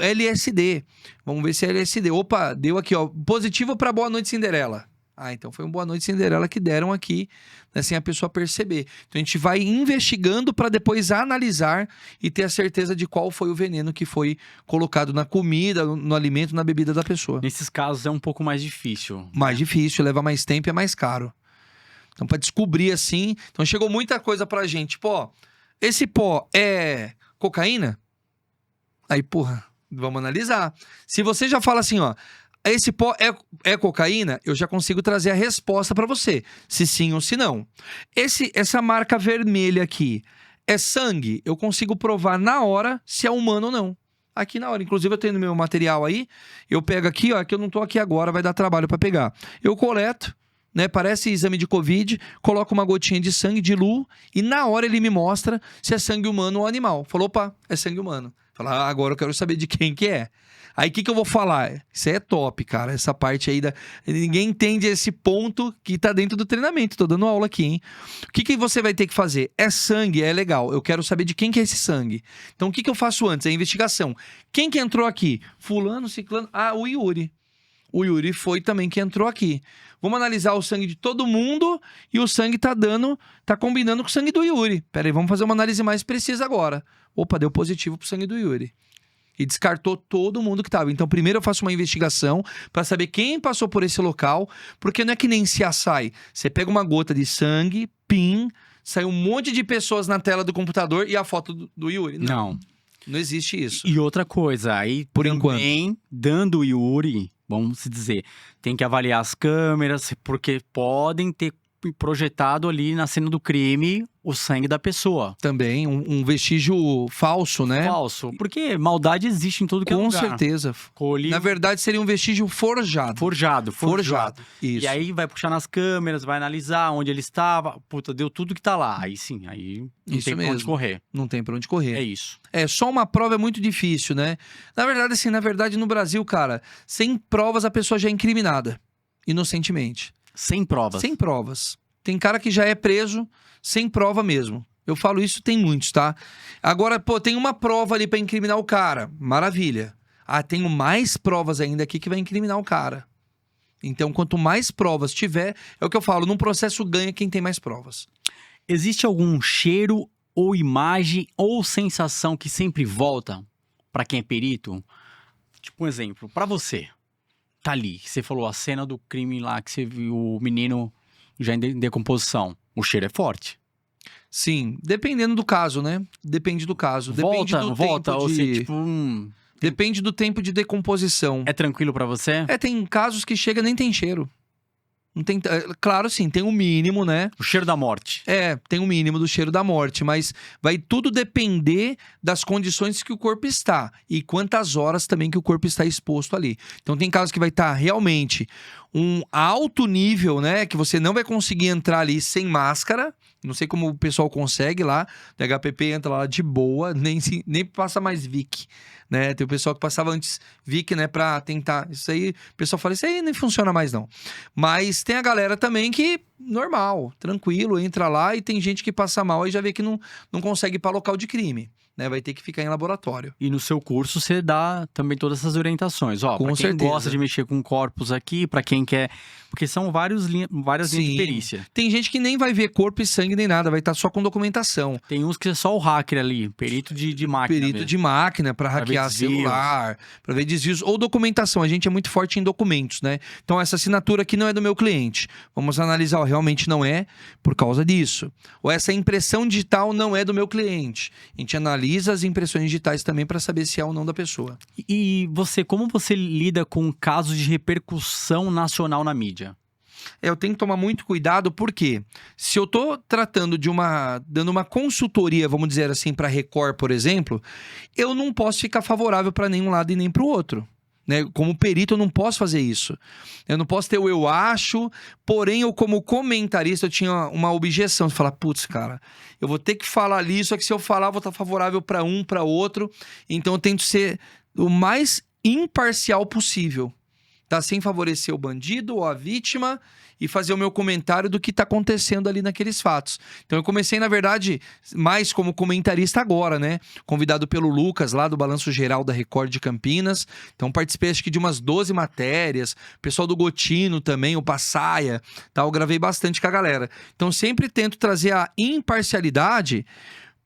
LSD. Vamos ver se é LSD. Opa, deu aqui, ó. Positivo para Boa Noite Cinderela. Então foi um Boa Noite Cinderela que deram aqui, né, sem a pessoa perceber. Então a gente vai investigando para depois analisar e ter a certeza de qual foi o veneno que foi colocado na comida, no alimento, na bebida da pessoa. Nesses casos é um pouco mais difícil. Mais difícil, leva mais tempo e é mais caro. Então, para descobrir assim... Então, chegou muita coisa pra gente. Tipo, esse pó é cocaína? Aí, porra, vamos analisar. Se você já fala assim, esse pó é cocaína, eu já consigo trazer a resposta pra você. Se sim ou se não. Essa marca vermelha aqui é sangue? Eu consigo provar na hora se é humano ou não. Aqui na hora. Inclusive, eu tenho no meu material aí. Eu pego aqui, que eu não tô aqui agora, vai dar trabalho pra pegar. Eu coleto. Né, parece exame de Covid, coloca uma gotinha de sangue, diluo, e na hora ele me mostra se é sangue humano ou animal. Falou, opa, é sangue humano. Fala, agora eu quero saber de quem que é. Aí o que eu vou falar? Isso aí é top, cara. Essa parte aí ninguém entende esse ponto que tá dentro do treinamento. Tô dando aula aqui, hein? O que você vai ter que fazer? É sangue, é legal. Eu quero saber de quem que é esse sangue. Então o que eu faço antes? É a investigação. Quem que entrou aqui? Fulano, ciclano... o Yuri. O Yuri foi também que entrou aqui. Vamos analisar o sangue de todo mundo e o sangue tá combinando com o sangue do Yuri. Pera aí, vamos fazer uma análise mais precisa agora. Opa, deu positivo pro sangue do Yuri. E descartou todo mundo que tava. Então, primeiro eu faço uma investigação para saber quem passou por esse local, porque não é que nem CSI. Você pega uma gota de sangue, sai um monte de pessoas na tela do computador e a foto do Yuri. Não existe isso. E outra coisa, aí por também, enquanto, dando o Yuri, vamos dizer, tem que avaliar as câmeras, porque podem ter projetado ali na cena do crime o sangue da pessoa. Também, um vestígio falso, né? Falso, porque maldade existe em todo que é lugar. Com certeza. Na verdade, seria um vestígio forjado. Forjado. Isso. E aí vai puxar nas câmeras, vai analisar onde ele estava. Puta, deu tudo que tá lá. Aí sim, aí não tem pra onde correr. Não tem pra onde correr. É isso. Só uma prova é muito difícil, né? Na verdade, no Brasil, cara, sem provas a pessoa já é incriminada. Inocentemente. Sem provas. Sem provas. Tem cara que já é preso sem prova mesmo. Eu falo isso, tem muitos, tá? Agora, tem uma prova ali pra incriminar o cara. Maravilha. Tenho mais provas ainda aqui que vai incriminar o cara. Então, quanto mais provas tiver, é o que eu falo, num processo ganha quem tem mais provas. Existe algum cheiro ou imagem ou sensação que sempre volta pra quem é perito? Tipo um exemplo, pra você, tá ali, você falou a cena do crime lá que você viu o menino já em decomposição. O cheiro é forte. Sim, dependendo do caso, né? Depende do caso. Depende Volta, do não volta? tempo Ou de... você, tipo, Depende do tempo de decomposição. é tranquilo pra você? Tem casos que chega e nem tem cheiro. Não tem... Claro, sim, tem o mínimo, né? O cheiro da morte. Tem o mínimo do cheiro da morte, mas vai tudo depender das condições que o corpo está e quantas horas também que o corpo está exposto ali. Então tem casos que vai estar realmente um alto nível, né, que você não vai conseguir entrar ali sem máscara. Não sei como o pessoal consegue lá, da HPP entra lá de boa, nem passa mais Vic, né? Tem o pessoal que passava antes Vic, né, pra tentar. Isso aí, o pessoal fala, isso aí não funciona mais não. Mas tem a galera também que, normal, tranquilo, entra lá e tem gente que passa mal e já vê que não consegue ir pra local de crime, né? Vai ter que ficar em laboratório. E no seu curso você dá também todas essas orientações. Ó, Com pra quem certeza. gosta de mexer com corpos aqui, pra quem quer... Porque são várias linhas de perícia. Tem gente que nem vai ver corpo e sangue nem nada, vai estar só com documentação. Tem uns que é só o hacker ali, perito de máquina Perito mesmo. de máquina pra Pra ver hackear desvios. celular, pra ver desvios ou documentação. A gente é muito forte em documentos, né? Então essa assinatura aqui não é do meu cliente. Vamos analisar, ó, realmente não é por causa disso. Ou essa impressão digital não é do meu cliente. A gente analisa as impressões digitais também pra saber se é ou não da pessoa. E você, como você lida com casos de repercussão nacional na mídia? Eu tenho que tomar muito cuidado, porque se eu tô tratando dando uma consultoria, vamos dizer assim, para Record, por exemplo, eu não posso ficar favorável para nenhum lado e nem para o outro. Né? Como perito, eu não posso fazer isso. Eu não posso ter o eu acho, porém, eu como comentarista, eu tinha uma objeção de falar, putz, cara, eu vou ter que falar ali, só que se eu falar, eu vou estar favorável para um, para outro. Então, eu tento ser o mais imparcial possível. Tá? Sem favorecer o bandido ou a vítima e fazer o meu comentário do que tá acontecendo ali naqueles fatos. Então eu comecei, na verdade, mais como comentarista agora, né? Convidado pelo Lucas, lá do Balanço Geral da Record de Campinas. Então participei, acho que de umas 12 matérias. O pessoal do Gotino também, o Passaia, tal. Eu gravei bastante com a galera. Então sempre tento trazer a imparcialidade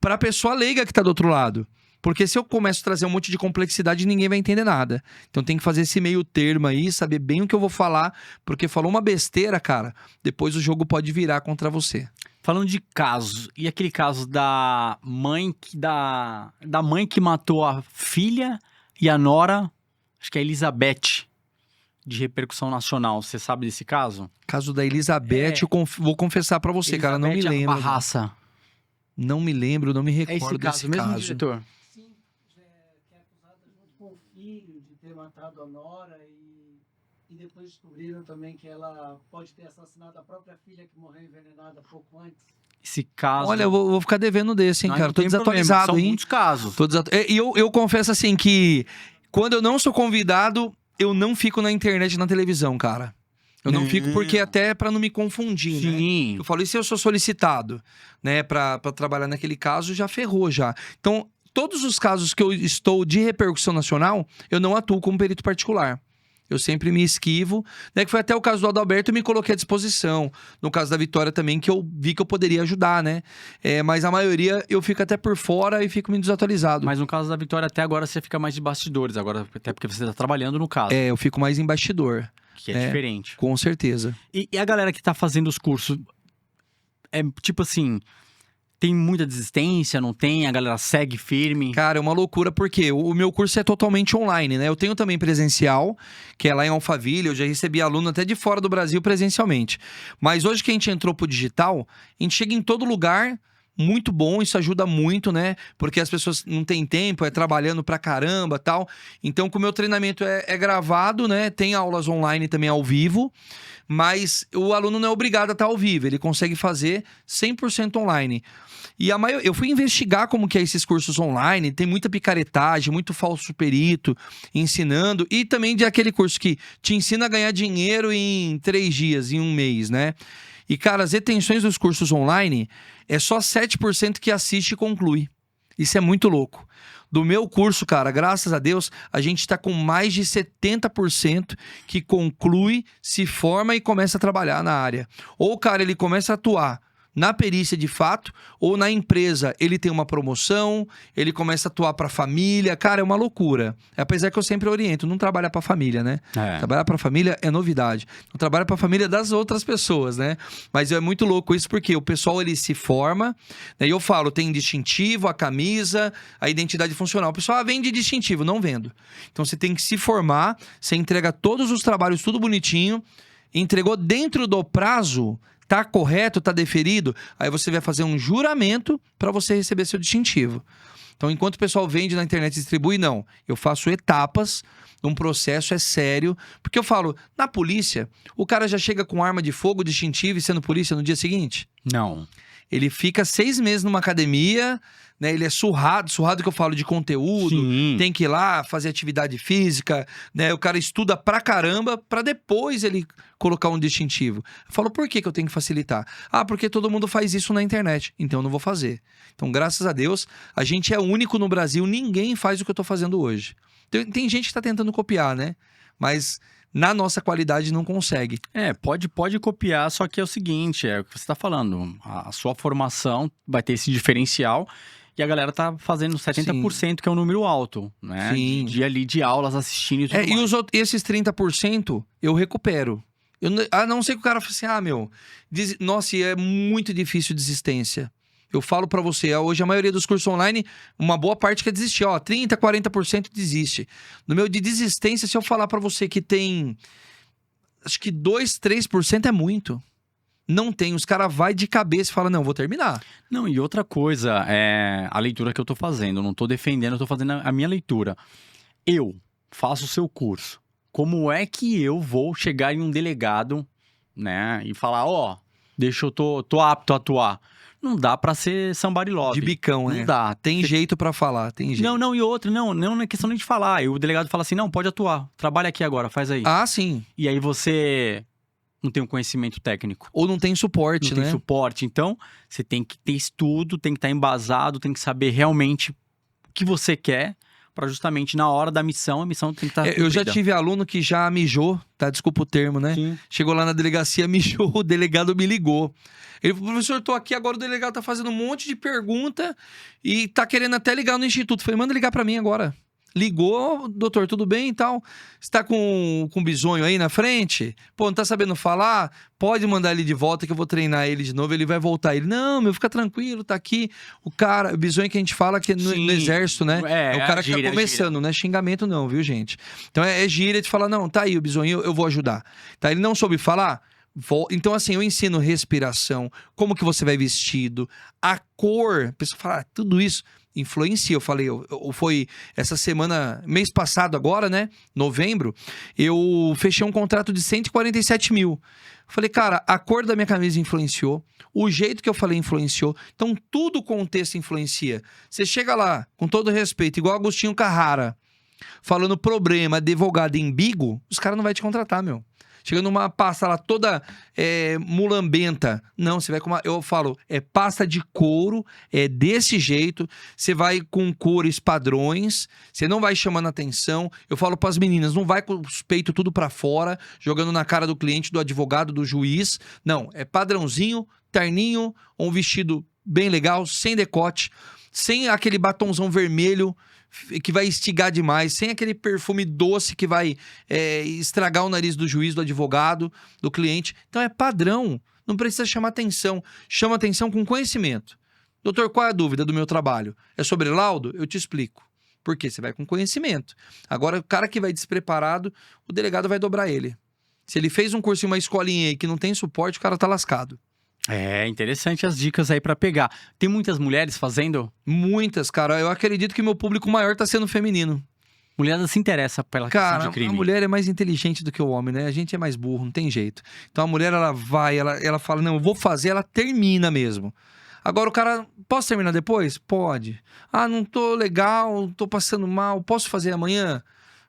para a pessoa leiga que tá do outro lado. Porque se eu começo a trazer um monte de complexidade, ninguém vai entender nada. Então tem que fazer esse meio termo aí, saber bem o que eu vou falar, porque falou uma besteira, cara, depois o jogo pode virar contra você. Falando de casos, e aquele caso da mãe que matou a filha e a nora, acho que é a Elizabeth, de repercussão nacional. Você sabe desse caso? Caso da Elizabeth, eu vou confessar pra você, cara, não me Elizabeth lembro. Barraça. Não me lembro, não me É recordo esse caso desse mesmo, caso. diretor? Sim, que é acusada junto com o filho de ter matado a nora e depois descobriram também que ela pode ter assassinado a própria filha que morreu envenenada pouco antes. Esse caso... Olha, eu vou ficar devendo desse, hein, Não, cara. não Tô tem problema, desatualizado, são hein. muitos casos. E eu confesso assim que quando eu não sou convidado, eu não fico na internet e na televisão, cara. Eu não fico porque até pra não me confundir, né? Sim. Eu falo, e se eu sou solicitado, né, pra trabalhar naquele caso, já ferrou já. Então, todos os casos que eu estou de repercussão nacional, eu não atuo como perito particular. Eu sempre me esquivo, né? Que foi até o caso do Adalberto, eu me coloquei à disposição. No caso da Vitória também, que eu vi que eu poderia ajudar, né? Mas a maioria eu fico até por fora e fico meio desatualizado. Mas no caso da Vitória, até agora você fica mais de bastidores, agora até porque você tá trabalhando no caso, Eu fico mais em bastidor, que é diferente. com certeza. E a galera que tá fazendo os cursos, é tipo assim, tem muita desistência, não tem? A galera segue firme? Cara, é uma loucura, porque o meu curso é totalmente online, né? Eu tenho também presencial, que é lá em Alphaville, eu já recebi aluno até de fora do Brasil presencialmente. Mas hoje que a gente entrou pro digital, a gente chega em todo lugar, muito bom, isso ajuda muito, né? Porque as pessoas não têm tempo, trabalhando pra caramba, tal. Então, como o meu treinamento é gravado, né? Tem aulas online também ao vivo, mas o aluno não é obrigado a estar ao vivo, ele consegue fazer 100% online. E eu fui investigar como que é esses cursos online, tem muita picaretagem, muito falso perito ensinando, e também de aquele curso que te ensina a ganhar dinheiro em 3 dias, em 1 mês, né? E, cara, as retenções dos cursos online é só 7% que assiste e conclui. Isso é muito louco. Do meu curso, cara, graças a Deus, a gente tá com mais de 70% que conclui, se forma e começa a trabalhar na área. Ou o cara, ele começa a atuar na perícia de fato, ou na empresa ele tem uma promoção, ele começa a atuar pra família. Cara, é uma loucura. Apesar que eu sempre oriento, não trabalhar pra família, né? Trabalhar pra família é novidade. Não trabalha pra família das outras pessoas, né? Mas é muito louco isso porque o pessoal, ele se forma, né? E eu falo, tem distintivo, a camisa, a identidade funcional. O pessoal vende distintivo, não vendo. Então você tem que se formar, você entrega todos os trabalhos, tudo bonitinho, entregou dentro do prazo, tá correto, tá deferido, aí você vai fazer um juramento para você receber seu distintivo. Então, enquanto o pessoal vende na internet e distribui, não. Eu faço etapas, um processo é sério. Porque eu falo, na polícia, o cara já chega com arma de fogo, distintivo e sendo polícia no dia seguinte? Não. Ele fica 6 meses numa academia, né? Ele é surrado que eu falo de conteúdo, Sim. tem que ir lá fazer atividade física, né? O cara estuda pra caramba pra depois ele colocar um distintivo. Eu falo, por que que eu tenho que facilitar? Ah, porque todo mundo faz isso na internet, então eu não vou fazer. Então, graças a Deus, a gente é único no Brasil, ninguém faz o que eu tô fazendo hoje. Tem gente que tá tentando copiar, né? Mas na nossa qualidade não consegue. Pode copiar, só que é o seguinte, é o que você tá falando, a sua formação vai ter esse diferencial e a galera tá fazendo 70%, que é um número alto, né? Sim. De aulas assistindo e tudo mais. E esses 30% eu recupero. A não ser que o cara fale assim, nossa, é muito difícil desistência. Eu falo pra você, hoje a maioria dos cursos online, uma boa parte quer desistir. 30%, 40% desiste. No meu de desistência, se eu falar pra você que tem, acho que 2%, 3% é muito. Não tem, os caras vai de cabeça e falam, não, vou terminar. Não, e outra coisa, é a leitura que eu tô fazendo. Eu não tô defendendo, eu tô fazendo a minha leitura. Eu faço o seu curso. Como é que eu vou chegar em um delegado, né, e falar, deixa eu tô apto a atuar? Não dá pra ser somebody love. De bicão, né? Não dá. Tem jeito pra falar, tem jeito. Não, e outra, não é questão nem de falar. E o delegado fala assim, não, pode atuar. Trabalha aqui agora, faz aí. Ah, sim. E aí você não tem um conhecimento técnico. Ou não tem suporte, Não né? tem suporte. Então, você tem que ter estudo, tem que estar embasado, tem que saber realmente o que você quer, para justamente na hora da missão, a missão tem que estar Eu já tive aluno que já mijou, tá? Desculpa o termo, né? Sim. Chegou lá na delegacia, mijou, o delegado me ligou. Ele falou, professor, tô aqui agora, o delegado tá fazendo um monte de pergunta e tá querendo até ligar no instituto. Falei, manda ligar pra mim agora. Ligou, doutor, tudo bem e tal? Você tá com bisonho aí na frente? Pô, não tá sabendo falar? Pode mandar ele de volta que eu vou treinar ele de novo, ele vai voltar. Ele, não, fica tranquilo, tá aqui. O cara, o bisonho que a gente fala que é no exército, né? É o cara que tá começando, não é xingamento não, viu, gente? Então é gíria de falar, não, tá aí o bisonho, eu vou ajudar. Tá, ele não soube falar? Então, assim, eu ensino respiração, como que você vai vestido, a cor. A pessoa fala, tudo isso influencia. Eu falei, foi essa semana, mês passado agora, né? Novembro, eu fechei um contrato de 147 mil. Falei, cara, a cor da minha camisa influenciou, o jeito que eu falei influenciou. Então, tudo o contexto influencia. Você chega lá, com todo respeito, igual Agostinho Carrara, falando problema, advogado em bigo, os caras não vão te contratar, meu. Chega numa pasta lá toda mulambenta. Não, você vai com eu falo, é pasta de couro, é desse jeito. Você vai com cores padrões, você não vai chamando atenção. Eu falo pras meninas, não vai com os peitos tudo pra fora, jogando na cara do cliente, do advogado, do juiz. Não, é padrãozinho, terninho, um vestido bem legal, sem decote, sem aquele batonzão vermelho que vai instigar demais, sem aquele perfume doce que vai estragar o nariz do juiz, do advogado, do cliente. Então é padrão, não precisa chamar atenção. Chama atenção com conhecimento. Doutor, qual é a dúvida do meu trabalho? É sobre laudo? Eu te explico. Por quê? Você vai com conhecimento. Agora, o cara que vai despreparado, o delegado vai dobrar ele. Se ele fez um curso em uma escolinha aí que não tem suporte, o cara tá lascado. É interessante as dicas aí pra pegar. Tem muitas mulheres fazendo? Muitas, cara. Eu acredito que meu público maior tá sendo feminino. Mulher se interessa pela questão de crime. A mulher é mais inteligente do que o homem, né? A gente é mais burro, não tem jeito. Então a mulher, ela vai, ela fala, não, eu vou fazer, ela termina mesmo. Agora o cara, posso terminar depois? Pode. Ah, não tô legal, tô passando mal, posso fazer amanhã?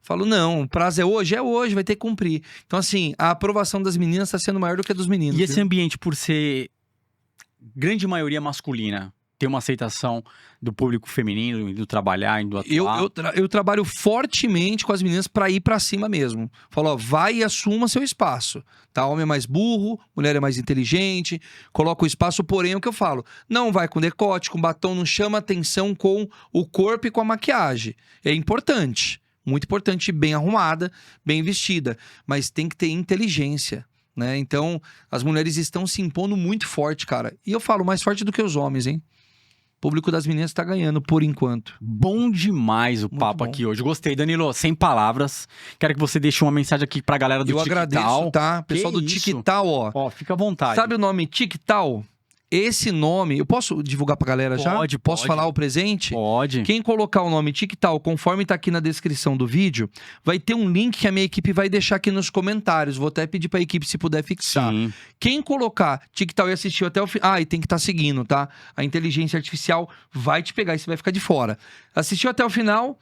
Falo, não, o prazo é hoje, vai ter que cumprir. Então, assim, a aprovação das meninas está sendo maior do que a dos meninos. E esse ambiente, por ser grande maioria masculina, ter uma aceitação do público feminino, do trabalhar, do atuar? Eu trabalho fortemente com as meninas pra ir pra cima mesmo. Falo, ó, vai e assuma seu espaço. Tá? Homem é mais burro, mulher é mais inteligente, coloca o espaço, porém é o que eu falo. Não vai com decote, com batom, não chama atenção com o corpo e com a maquiagem. É importante, muito importante, bem arrumada, bem vestida. Mas tem que ter inteligência, né? Então, as mulheres estão se impondo muito forte, cara. E eu falo, mais forte do que os homens, hein? O público das meninas tá ganhando, por enquanto. Bom demais o Muito papo bom. aqui hoje. Gostei, Danilo. Sem palavras. Quero que você deixe uma mensagem aqui pra galera do Eu TikTok. agradeço, tá? Pessoal Que do isso? TikTok, ó. Ó, fica à vontade. Sabe o nome TikTok? Esse nome, eu posso divulgar pra galera já? Pode, Posso pode. falar o presente? Pode. Quem colocar o nome TikTok, conforme tá aqui na descrição do vídeo, vai ter um link que a minha equipe vai deixar aqui nos comentários. Vou até pedir pra equipe se puder fixar. Sim. Quem colocar TikTok e assistiu até o final... Ah, e tem que estar seguindo, tá? A inteligência artificial vai te pegar e você vai ficar de fora. Assistiu até o final,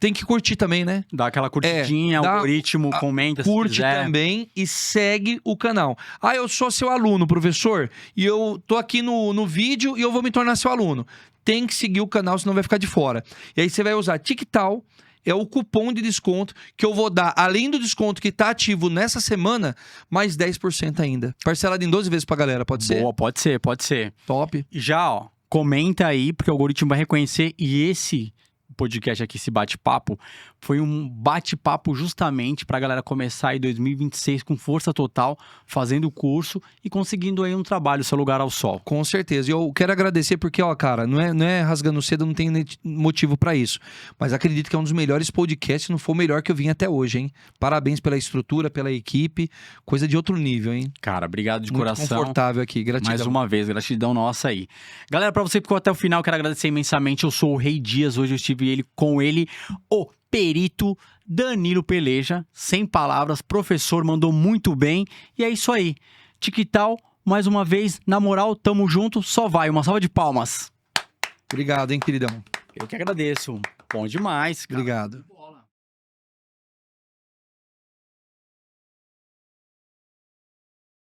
tem que curtir também, né? Dá aquela curtidinha, dá- algoritmo, comenta se Curte quiser. também e segue o canal. Ah, eu sou seu aluno, professor, e eu tô aqui no vídeo e eu vou me tornar seu aluno. Tem que seguir o canal, senão vai ficar de fora. E aí você vai usar TikTok, é o cupom de desconto que eu vou dar, além do desconto que tá ativo nessa semana, mais 10% ainda. Parcelado em 12 vezes pra galera, pode ser? Boa, pode ser, pode ser. Top. E já, ó, comenta aí, porque o algoritmo vai reconhecer. E esse podcast aqui, esse bate-papo, foi um bate-papo justamente pra galera começar aí 2026 com força total, fazendo o curso e conseguindo aí um trabalho, seu lugar ao sol. Com certeza. E eu quero agradecer porque, ó, cara, não é rasgando cedo, não tem motivo pra isso. Mas acredito que é um dos melhores podcasts, se não for o melhor que eu vim até hoje, hein? Parabéns pela estrutura, pela equipe. Coisa de outro nível, hein? Cara, obrigado de Muito coração. confortável aqui. Gratidão. Mais uma vez, gratidão nossa aí. Galera, pra você que ficou até o final, quero agradecer imensamente. Eu sou o Rei Dias, hoje eu estive com ele, o perito Danilo Peleja. Sem palavras, professor, mandou muito bem. E é isso aí. TikTok, mais uma vez, na moral, tamo junto, só vai. Uma salva de palmas. Obrigado, hein, queridão. Eu que agradeço. Bom demais, cara. Obrigado.